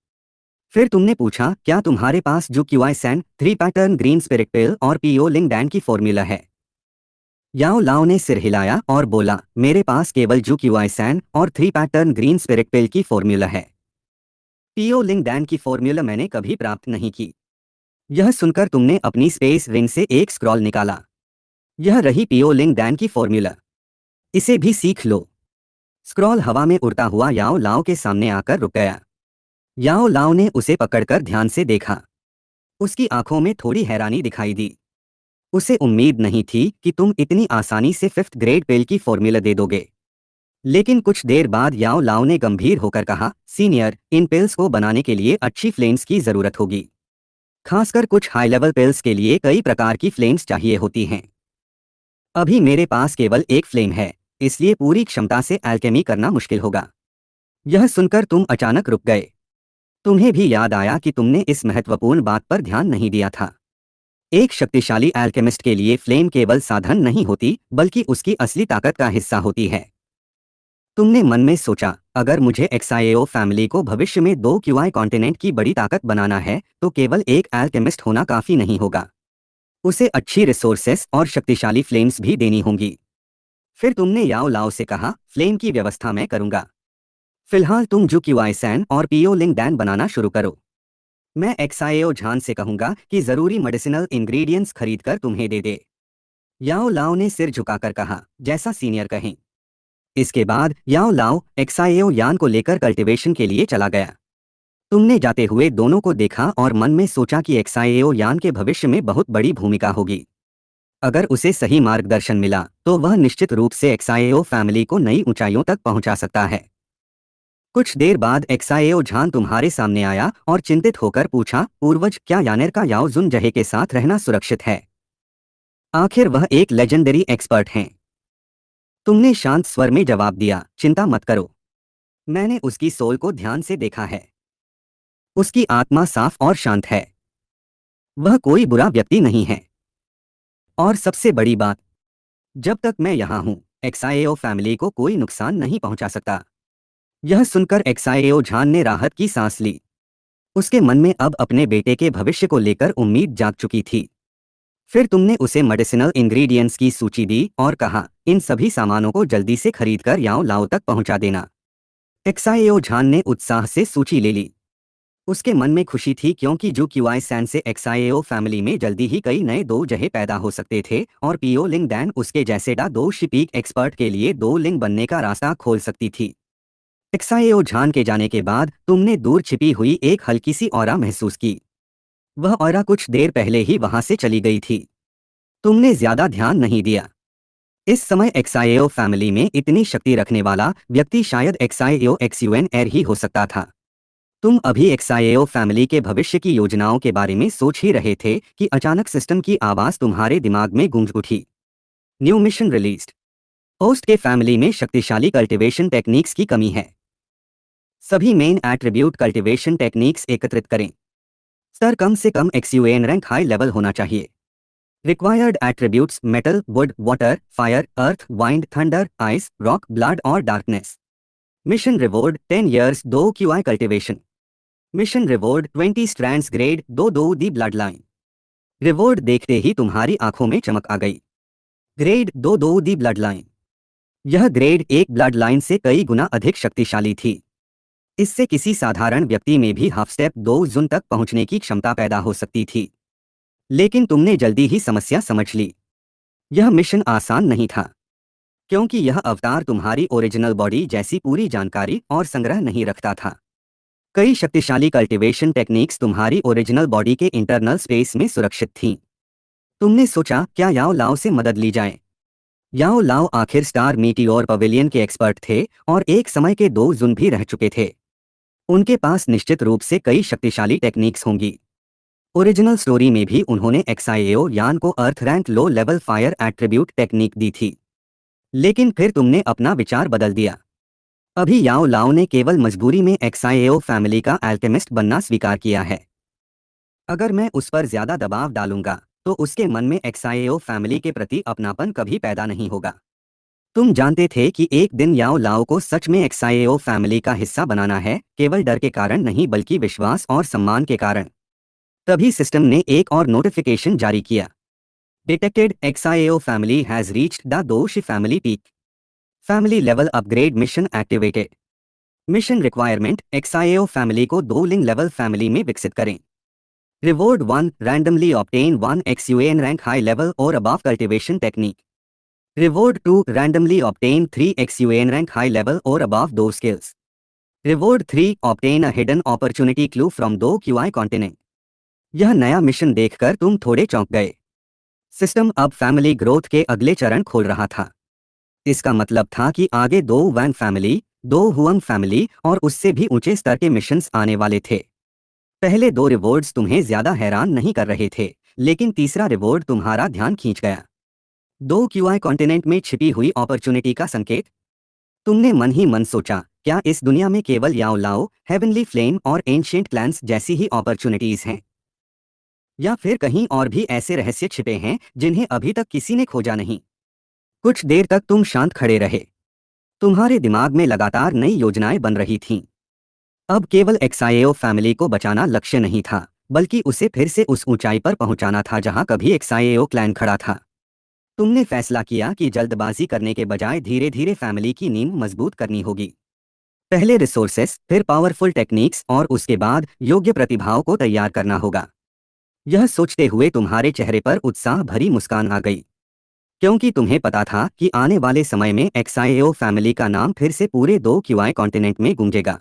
फिर तुमने पूछा, क्या तुम्हारे पास जो क्यूआई सैन 3 पैटर्न ग्रीन स्पिरिट पिल और पीओ लिंक डैन की फॉर्मूला है? याओ लाओ ने सिर हिलाया और बोला, मेरे पास केवल जू क्यूआई सैन और 3 पैटर्न ग्रीन स्पिरिट पिल की फॉर्मूला है। पीओ लिंक डैन की फॉर्मूला मैंने कभी प्राप्त नहीं की। यह सुनकर तुमने अपनी स्पेस रिंग से एक स्क्रॉल निकाला। यह रही पीओ लिंक डैन की फॉर्मूला। इसे भी सीख लो। स्क्रॉल हवा में उड़ता हुआ याओ लाओ के सामने आकर रुक गया। याओ लाओ ने उसे पकड़कर ध्यान से देखा। उसकी आंखों में थोड़ी हैरानी दिखाई दी। उसे उम्मीद नहीं थी कि तुम इतनी आसानी से 5th ग्रेड पेल की फॉर्मूला दे दोगे। लेकिन कुछ देर बाद याओ लाओ ने गंभीर होकर कहा, सीनियर, इन पिल्स को बनाने के लिए अच्छी फ्लेम्स की जरूरत होगी। खासकर कुछ हाई लेवल पिल्स के लिए कई प्रकार की फ्लेम्स चाहिए होती हैं। अभी मेरे पास केवल एक फ्लेम है, इसलिए पूरी क्षमता से अल्केमी करना मुश्किल होगा। यह सुनकर तुम अचानक रुक गए। तुम्हें भी याद आया कि तुमने इस महत्वपूर्ण बात पर ध्यान नहीं दिया था। एक शक्तिशाली अल्केमिस्ट के लिए फ्लेम केवल साधन नहीं होती, बल्कि उसकी असली ताकत का हिस्सा होती है। तुमने मन में सोचा, अगर मुझे एक्साएओ फैमिली को भविष्य में 2QI कॉन्टिनेंट की बड़ी ताकत बनाना है तो केवल एक अल्केमिस्ट होना काफी नहीं होगा। उसे अच्छी रिसोर्सेस और शक्तिशाली फ्लेम्स भी देनी होंगी। फिर तुमने याओ लाओ से कहा, फ्लेम की व्यवस्था मैं करूंगा। फिलहाल तुम जू क्यूआई सैन और पीओ लिंक डैन बनाना शुरू करो। मैं एक्साएओ झान से कहूंगा कि जरूरी मेडिसिनल इंग्रेडिएंट्स खरीद कर तुम्हें दे दे। याओ लाओ ने सिर झुकाकर कहा, जैसा सीनियर कहें। इसके बाद याओ लाओ एक्साएओ यान को लेकर कल्टीवेशन के लिए चला गया। तुमने जाते हुए दोनों को देखा और मन में सोचा कि एक्साएओ यान के भविष्य में बहुत बड़ी भूमिका होगी। अगर उसे सही मार्गदर्शन मिला तो वह निश्चित रूप से एक्साएओ फैमिली को नई ऊंचाइयों तक पहुंचा सकता है। कुछ देर बाद एक्साएओ झान तुम्हारे सामने आया और चिंतित होकर पूछा, पूर्वज, क्या यानेर का याओ जुन जहे के साथ रहना सुरक्षित है? आखिर वह एक लेजेंडरी एक्सपर्ट हैं। तुमने शांत स्वर में जवाब दिया, चिंता मत करो। मैंने उसकी सोल को ध्यान से देखा है। उसकी आत्मा साफ और शांत है। वह कोई बुरा व्यक्ति नहीं है। और सबसे बड़ी बात, जब तक मैं यहाँ हूँ, एक्साएओ फैमिली को कोई नुकसान नहीं पहुंचा सकता। यह सुनकर एक्साएओ झान ने राहत की सांस ली। उसके मन में अब अपने बेटे के भविष्य को लेकर उम्मीद जाग चुकी थी। फिर तुमने उसे मेडिसिनल इंग्रेडिएंट्स की सूची दी और कहा, इन सभी सामानों को जल्दी से खरीदकर याओ लाओ तक पहुंचा देना। एक्साएओ झान ने उत्साह से सूची ले ली। उसके मन में खुशी थी क्योंकि जो क्यूआई सैन से एक्साएओ फैमिली में जल्दी ही कई नए दो जहे पैदा हो सकते थे और पीओ लिंग डैन उसके जैसे दो शिपीक एक्सपर्ट के लिए दो लिंग बनने का रास्ता खोल सकती थी। एक्साएओ झान के जाने के बाद तुमने दूर छिपी हुई एक हल्की सी ऑरा महसूस की। वह ऑरा कुछ देर पहले ही वहां से चली गई थी। तुमने ज्यादा ध्यान नहीं दिया। इस समय एक्साएओ फैमिली में इतनी शक्ति रखने वाला व्यक्ति शायद एक्साएओ एक्सयूएन एर ही हो सकता था। तुम अभी एक्साएओ फैमिली के भविष्य की योजनाओं के बारे में सोच ही रहे थे कि अचानक सिस्टम की आवाज तुम्हारे दिमाग में गूंज उठी। New mission released. होस्ट के फैमिली में शक्तिशाली कल्टीवेशन टेक्निक्स की कमी है। सभी मेन एट्रीब्यूट कल्टीवेशन टेक्निक्स एकत्रित करें। स्तर कम से कम एक्सयूएन रैंक हाई लेवल होना चाहिए। Required attributes metal, wood, water, fire, earth, wind, thunder, ice, rock, blood और darkness. Mission reward 10 years 2 QI cultivation. Mission reward 20 strands grade 2 the blood line. रिवॉर्ड देखते ही तुम्हारी आंखों में चमक आ गई। Grade 2 the blood line. यह ग्रेड 1 ब्लड लाइन से कई गुना अधिक शक्तिशाली थी। इससे किसी साधारण व्यक्ति में भी हाफ स्टेप 2 जून तक पहुंचने की क्षमता पैदा हो सकती थी। लेकिन तुमने जल्दी ही समस्या समझ ली। यह मिशन आसान नहीं था, क्योंकि यह अवतार तुम्हारी ओरिजिनल बॉडी जैसी पूरी जानकारी और संग्रह नहीं रखता था। कई शक्तिशाली कल्टीवेशन टेक्निक्स तुम्हारी ओरिजिनल बॉडी के इंटरनल स्पेस में सुरक्षित थीं। तुमने सोचा क्या याओ लाओ से मदद ली जाए। याओ लाओ आखिर स्टार मीटियोर पवेलियन के एक्सपर्ट थे और एक समय के 2 जुन भी रह चुके थे। उनके पास निश्चित रूप से कई शक्तिशाली टेक्निक्स होंगी। ओरिजिनल स्टोरी में भी उन्होंने एक्साएओ यान को earth rank low level fire attribute technique दी थी। लेकिन फिर तुमने अपना विचार बदल दिया। अभी याओ लाओ ने केवल मजबूरी में एक्साएओ फैमिली का एल्केमिस्ट बनना स्वीकार किया है। अगर मैं उस पर ज्यादा दबाव डालूंगा तो उसके मन में एक्साएओ फैमिली के प्रति अपनापन कभी पैदा नहीं होगा। तुम जानते थे कि एक दिन याओ लाओ को सच में एक्साएओ फैमिली का हिस्सा बनाना है, केवल डर के कारण नहीं बल्कि विश्वास और सम्मान के कारण। तभी सिस्टम ने एक और नोटिफिकेशन जारी किया। Detected, Xiao family has reached the Doshi family peak. Family level upgrade mission activated. Mission requirement, Xiao family को 2 लिंग लेवल फैमिली में विकसित करें। Reward 1, randomly obtain 1 XUAN rank high level और above cultivation technique. Reward 2, randomly obtain 3 XUAN rank high level और above 2 skills. Reward 3, obtain a hidden opportunity clue from 2 QI continent. यह नया mission देखकर तुम थोड़े चौंक गए। सिस्टम अब फैमिली ग्रोथ के अगले चरण खोल रहा था। इसका मतलब था कि आगे 2 वैंग फैमिली, 2 हुआंग फैमिली और उससे भी ऊंचे स्तर के मिशंस आने वाले थे। पहले 2 रिवॉर्ड्स तुम्हें ज्यादा हैरान नहीं कर रहे थे, लेकिन तीसरा रिवॉर्ड तुम्हारा ध्यान खींच गया। 2 QI कॉन्टिनेंट में छिपी हुई अपॉर्चुनिटी का संकेत। तुमने मन ही मन सोचा, क्या इस दुनिया में केवल याओ लाओ, हेवनली फ्लेम और एंशिएंट क्लैंस जैसी ही अपॉर्चुनिटीज हैं? या फिर कहीं और भी ऐसे रहस्य छिपे हैं जिन्हें अभी तक किसी ने खोजा नहीं? कुछ देर तक तुम शांत खड़े रहे। तुम्हारे दिमाग में लगातार नई योजनाएं बन रही थीं। अब केवल एक्साएओ फैमिली को बचाना लक्ष्य नहीं था, बल्कि उसे फिर से उस ऊंचाई पर पहुंचाना था जहां कभी एक्साएओ क्लैन खड़ा था। तुमने फैसला किया कि जल्दबाजी करने के बजाय धीरे धीरे फैमिली की नींव मजबूत करनी होगी। पहले रिसोर्सेस, फिर पावरफुल टेक्निक्स और उसके बाद योग्य प्रतिभाओं को तैयार करना होगा। यह सोचते हुए तुम्हारे चेहरे पर उत्साह भरी मुस्कान आ गई, क्योंकि तुम्हें पता था कि आने वाले समय में एक्साएओ फैमिली का नाम फिर से पूरे 2 QI कॉन्टिनेंट में गूंजेगा।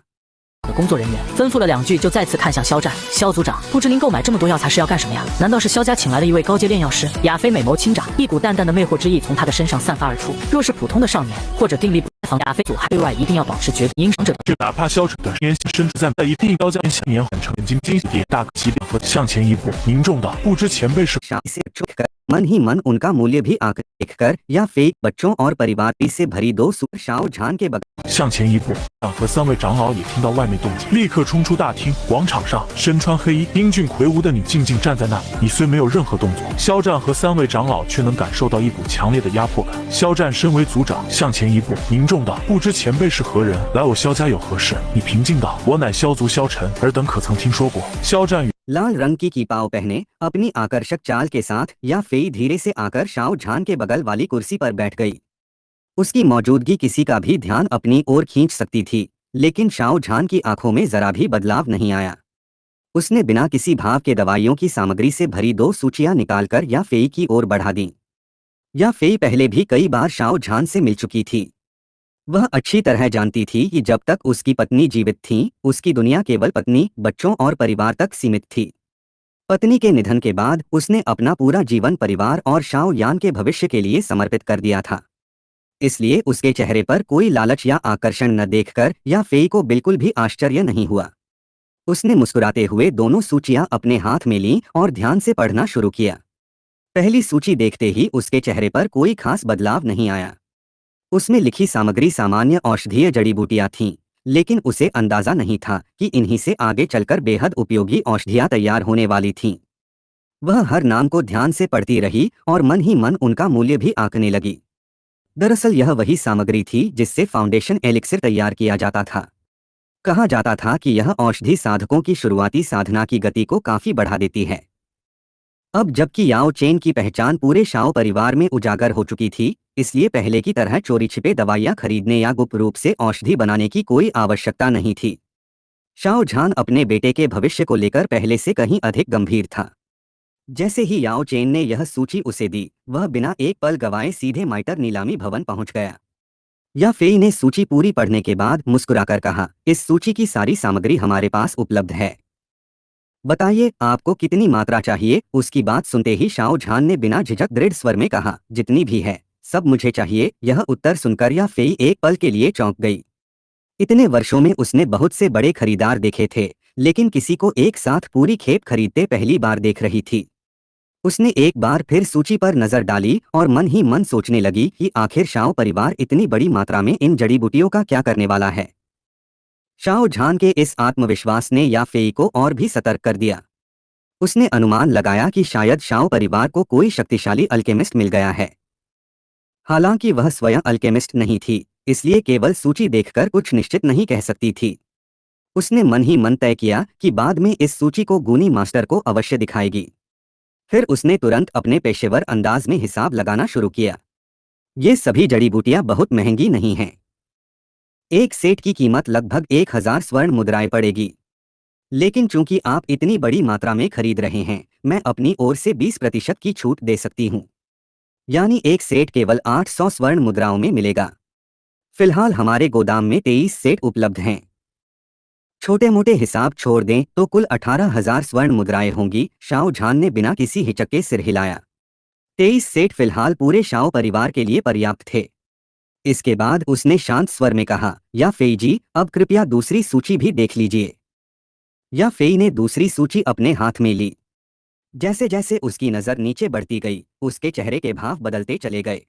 的工作人员吩咐了2句，就再次看向肖战。肖组长，不知您购买这么多药材是要干什么呀？难道是肖家请来的一位高阶炼药师？亚飞美眸轻眨，一股淡淡的魅惑之意从他的身上散发而出。若是普通的少年，或者定力不防，亚飞组还对外一定要保持绝对影响者。就哪怕肖战短时间甚至在一定高价年缓成金惊喜点大可喜点和向前一步，凝重道不知前辈是 इसे चुपकर मन ही मन उनका मूल्य भी आंक देखकर या फेक बच्चों और परिवार से भरी 2 सुपर शाओ झान के बगल 向前一步，和3位长老也听到外面动静，立刻冲出大厅。广场上，身穿黑衣、英俊魁梧的你静静站在那里，你虽没有任何动作，肖战和3位长老却能感受到一股强烈的压迫感。肖战身为族长，向前一步，凝重道：“不知前辈是何人，来我肖家有何事？”你平静道：“我乃萧族萧晨，尔等可曾听说过？”肖战与 लाल रंग की कीपाव पहने अपनी आकर्षक चाल के साथ या फेई धीरे से आकर शाओ झान के बगल वाली कुर्सी पर बैठ गई। उसकी मौजूदगी किसी का भी ध्यान अपनी ओर खींच सकती थी, लेकिन शाओ झान की आंखों में जरा भी बदलाव नहीं आया। उसने बिना किसी भाव के दवाइयों की सामग्री से भरी 2 सूचियां निकालकर या फेई की ओर बढ़ा दी। या फेई पहले भी कई बार शाओ झान से मिल चुकी थी। वह अच्छी तरह जानती थी कि जब तक उसकी पत्नी जीवित थी, उसकी दुनिया केवल पत्नी, बच्चों और परिवार तक सीमित थी। पत्नी के निधन के बाद उसने अपना पूरा जीवन परिवार और शाओ यान के भविष्य के लिए समर्पित कर दिया था। इसलिए उसके चेहरे पर कोई लालच या आकर्षण न देखकर या फेई को बिल्कुल भी आश्चर्य नहीं हुआ। उसने मुस्कुराते हुए दोनों सूचियां अपने हाथ में लीं और ध्यान से पढ़ना शुरू किया। पहली सूची देखते ही उसके चेहरे पर कोई खास बदलाव नहीं आया। उसमें लिखी सामग्री सामान्य औषधीय जड़ी बूटियां थीं, लेकिन उसे अंदाजा नहीं था कि इन्हीं से आगे चलकर बेहद उपयोगी औषधियां तैयार होने वाली थीं। वह हर नाम को ध्यान से पढ़ती रही और मन ही मन उनका मूल्य भी आंकने लगी। दरअसल यह वही सामग्री थी जिससे फाउंडेशन एलिक्सिर तैयार किया जाता था। कहा जाता था कि यह औषधि साधकों की शुरुआती साधना की गति को काफी बढ़ा देती है। अब जबकि याओ चेन की पहचान पूरे शाओ परिवार में उजागर हो चुकी थी, इसलिए पहले की तरह चोरी छिपे दवाइयां खरीदने या गुप्त रूप से औषधि बनाने की कोई आवश्यकता नहीं थी। शाओ झान अपने बेटे के भविष्य को लेकर पहले से कहीं अधिक गंभीर था। जैसे ही याओ चेन ने यह सूची उसे दी, वह बिना एक पल गवाए सीधे माइटर नीलामी भवन पहुंच गया। या फेई ने सूची पूरी पढ़ने के बाद मुस्कुराकर कहा, इस सूची की सारी सामग्री हमारे पास उपलब्ध है। बताइए आपको कितनी मात्रा चाहिए। उसकी बात सुनते ही शाओ झान ने बिना झिझक दृढ़ स्वर में कहा, जितनी भी है सब मुझे चाहिए। यह उत्तर सुनकर या फेई एक पल के लिए चौंक गई। इतने वर्षों में उसने बहुत से बड़े खरीदार देखे थे, लेकिन किसी को एक साथ पूरी खेप खरीदते पहली बार देख रही थी। उसने एक बार फिर सूची पर नजर डाली और मन ही मन सोचने लगी कि आखिर शाओ परिवार इतनी बड़ी मात्रा में इन जड़ी बूटियों का क्या करने वाला है। शाओ झान के इस आत्मविश्वास ने या फेई को और भी सतर्क कर दिया। उसने अनुमान लगाया कि शायद शाओ परिवार को कोई शक्तिशाली अल्केमिस्ट मिल गया है। हालांकि वह स्वयं अल्केमिस्ट नहीं थी, इसलिए केवल सूची देखकर कुछ निश्चित नहीं कह सकती थी। उसने मन ही मन तय किया कि बाद में इस सूची को गूनी मास्टर को अवश्य दिखाएगी। फिर उसने तुरंत अपने पेशेवर अंदाज में हिसाब लगाना शुरू किया। ये सभी जड़ी बूटियां बहुत महंगी नहीं हैं। एक सेट की कीमत लगभग 1000 स्वर्ण मुद्राएं पड़ेगी। लेकिन चूंकि आप इतनी बड़ी मात्रा में खरीद रहे हैं, मैं अपनी ओर से 20% की छूट दे सकती हूँ। यानी एक सेट केवल 800 स्वर्ण मुद्राओं में मिलेगा। फिलहाल हमारे गोदाम में 23 सेट उपलब्ध हैं। छोटे मोटे हिसाब छोड़ दें तो कुल 18,000 स्वर्ण मुद्राएं होंगी। शाओ झान ने बिना किसी हिचक के सिर हिलाया। 23 सेट फिलहाल पूरे शाओ परिवार के लिए पर्याप्त थे। इसके बाद उसने शांत स्वर में कहा, या फेई जी, अब कृपया दूसरी सूची भी देख लीजिए। या फेई ने दूसरी सूची अपने हाथ में ली। जैसे जैसे उसकी नजर नीचे बढ़ती गई, उसके चेहरे के भाव बदलते चले गए।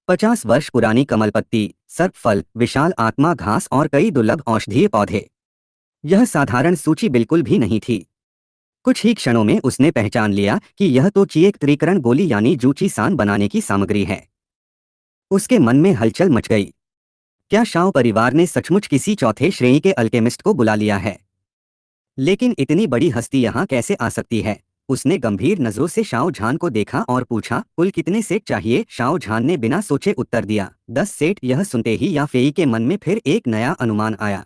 50 वर्ष पुरानी कमलपत्ती, सर्पफल, विशाल आत्मा घास और कई दुर्लभ औषधीय पौधे। यह साधारण सूची बिल्कुल भी नहीं थी। कुछ ही क्षणों में उसने पहचान लिया कि यह तो चिएक त्रिकरण गोली यानी जूची सान बनाने की सामग्री है। उसके मन में हलचल मच गई। क्या शाओ परिवार ने सचमुच किसी चौथे श्रेणी के अल्केमिस्ट को बुला लिया है? लेकिन इतनी बड़ी हस्ती यहाँ कैसे आ सकती है? उसने गंभीर नजरों से शाओ झान को देखा और पूछा, कुल कितने सेट चाहिए? शाओ झान ने बिना सोचे उत्तर दिया, 10 सेट। यह सुनते ही या फेई के मन में फिर एक नया अनुमान आया।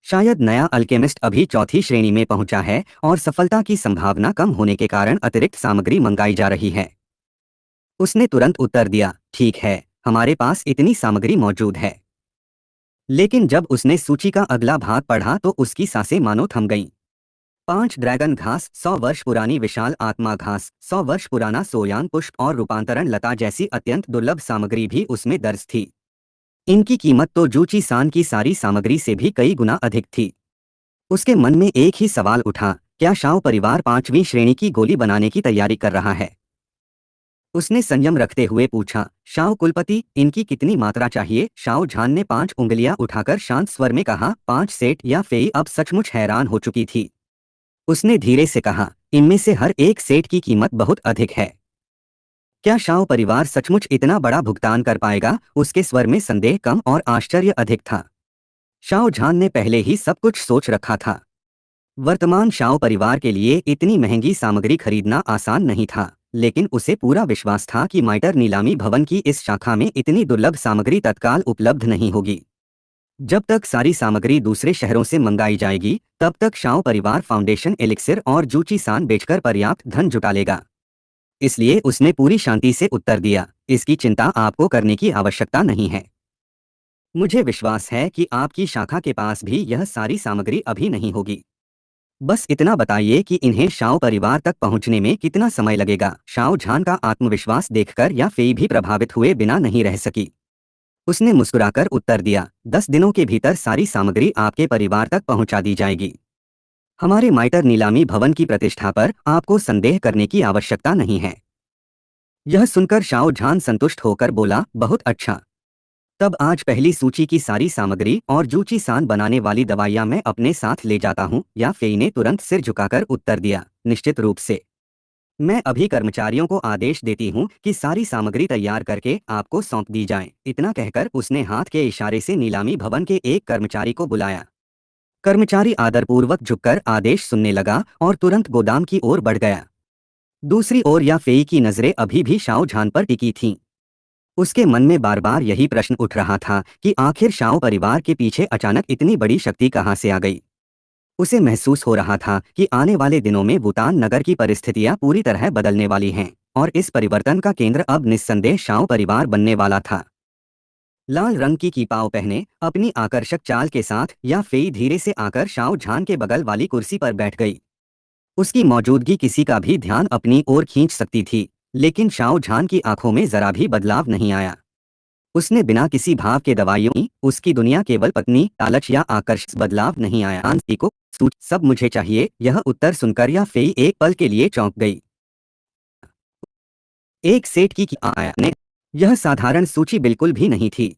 शायद नया अल्केमिस्ट अभी चौथी श्रेणी में पहुंचा है और सफलता की संभावना कम होने के कारण अतिरिक्त सामग्री मंगाई जा रही है। उसने तुरंत उत्तर दिया, ठीक है, हमारे पास इतनी सामग्री मौजूद है। लेकिन जब उसने सूची का अगला भाग पढ़ा तो उसकी सांसें मानो थम गईं। 5 ड्रैगन घास, 100 वर्ष पुरानी विशाल आत्मा घास, 100 वर्ष पुराना सोयान पुष्प और रूपांतरण लता जैसी अत्यंत दुर्लभ सामग्री भी उसमें दर्ज थी। इनकी कीमत तो जूची सान की सारी सामग्री से भी कई गुना अधिक थी। उसके मन में एक ही सवाल उठा, क्या शाओ परिवार 5वीं श्रेणी की गोली बनाने की तैयारी कर रहा है? उसने संयम रखते हुए पूछा, शाओ कुलपति, इनकी कितनी मात्रा चाहिए? शाओ झान ने 5 उंगलियां उठाकर शांत स्वर में कहा, 5 सेट। या फेई अब सचमुच हैरान हो चुकी थी। उसने धीरे से कहा, इनमें से हर एक सेट की कीमत बहुत अधिक है। क्या शाओ परिवार सचमुच इतना बड़ा भुगतान कर पाएगा? उसके स्वर में संदेह कम और आश्चर्य अधिक था। शाओ झान ने पहले ही सब कुछ सोच रखा था। वर्तमान शाओ परिवार के लिए इतनी महंगी सामग्री खरीदना आसान नहीं था, लेकिन उसे पूरा विश्वास था कि माइटर नीलामी भवन की इस शाखा में इतनी दुर्लभ सामग्री तत्काल उपलब्ध नहीं होगी। जब तक सारी सामग्री दूसरे शहरों से मंगाई जाएगी, तब तक शाओ परिवार फाउंडेशन एलिक्सिर और जूची सान बेचकर पर्याप्त धन जुटा लेगा। इसलिए उसने पूरी शांति से उत्तर दिया, इसकी चिंता आपको करने की आवश्यकता नहीं है। मुझे विश्वास है कि आपकी शाखा के पास भी यह सारी सामग्री अभी नहीं होगी। बस इतना बताइए कि इन्हें शाओ परिवार तक पहुंचने में कितना समय लगेगा? शाओ झान का आत्मविश्वास देखकर या फेई भी प्रभावित हुए बिना नहीं रह सकी। उसने मुस्कुराकर उत्तर दिया, 10 दिनों के भीतर सारी सामग्री आपके परिवार तक पहुंचा दी जाएगी। हमारे माइटर नीलामी भवन की प्रतिष्ठा पर आपको संदेह करने की आवश्यकता नहीं है। यह सुनकर शाओ झान संतुष्ट होकर बोला, बहुत अच्छा। तब आज पहली सूची की सारी सामग्री और जूची सान बनाने वाली दवाइयां मैं अपने साथ ले जाता हूं। या फेई ने तुरंत सिर झुकाकर उत्तर दिया, निश्चित रूप से। मैं अभी कर्मचारियों को आदेश देती हूँ कि सारी सामग्री तैयार करके आपको सौंप दी जाए। इतना कहकर उसने हाथ के इशारे से नीलामी भवन के एक कर्मचारी को बुलाया। कर्मचारी आदरपूर्वक झुककर आदेश सुनने लगा और तुरंत गोदाम की ओर बढ़ गया। दूसरी ओर या फेई की नजरें अभी भी शाओ झान पर टिकी थीं। उसके मन में बार बार यही प्रश्न उठ रहा था कि आखिर शाओ परिवार के पीछे अचानक इतनी बड़ी शक्ति कहाँ से आ गई। उसे महसूस हो रहा था कि आने वाले दिनों में वुतान नगर की परिस्थितियां पूरी तरह बदलने वाली हैं और इस परिवर्तन का केंद्र अब निस्संदेह शाओ परिवार बनने वाला था। लाल रंग की कीपाव पहने अपनी आकर्षक चाल के साथ या फेई धीरे से आकर शाओ झान के बगल वाली कुर्सी पर बैठ गई। उसकी मौजूदगी किसी का भी ध्यान अपनी ओर खींच सकती थी, लेकिन शाओ झान की आंखों में जरा भी बदलाव नहीं आया। उसने बिना किसी भाव के दवाइयों की उसकी दुनिया केवल पत्नी, लालच या आकर्षण बदलाव नहीं आया। आंसी को सब मुझे चाहिए, यह उत्तर सुनकर या फेई एक पल के लिए चौंक गई। एक सेठ की आया ने यह साधारण सूची बिल्कुल भी नहीं थी।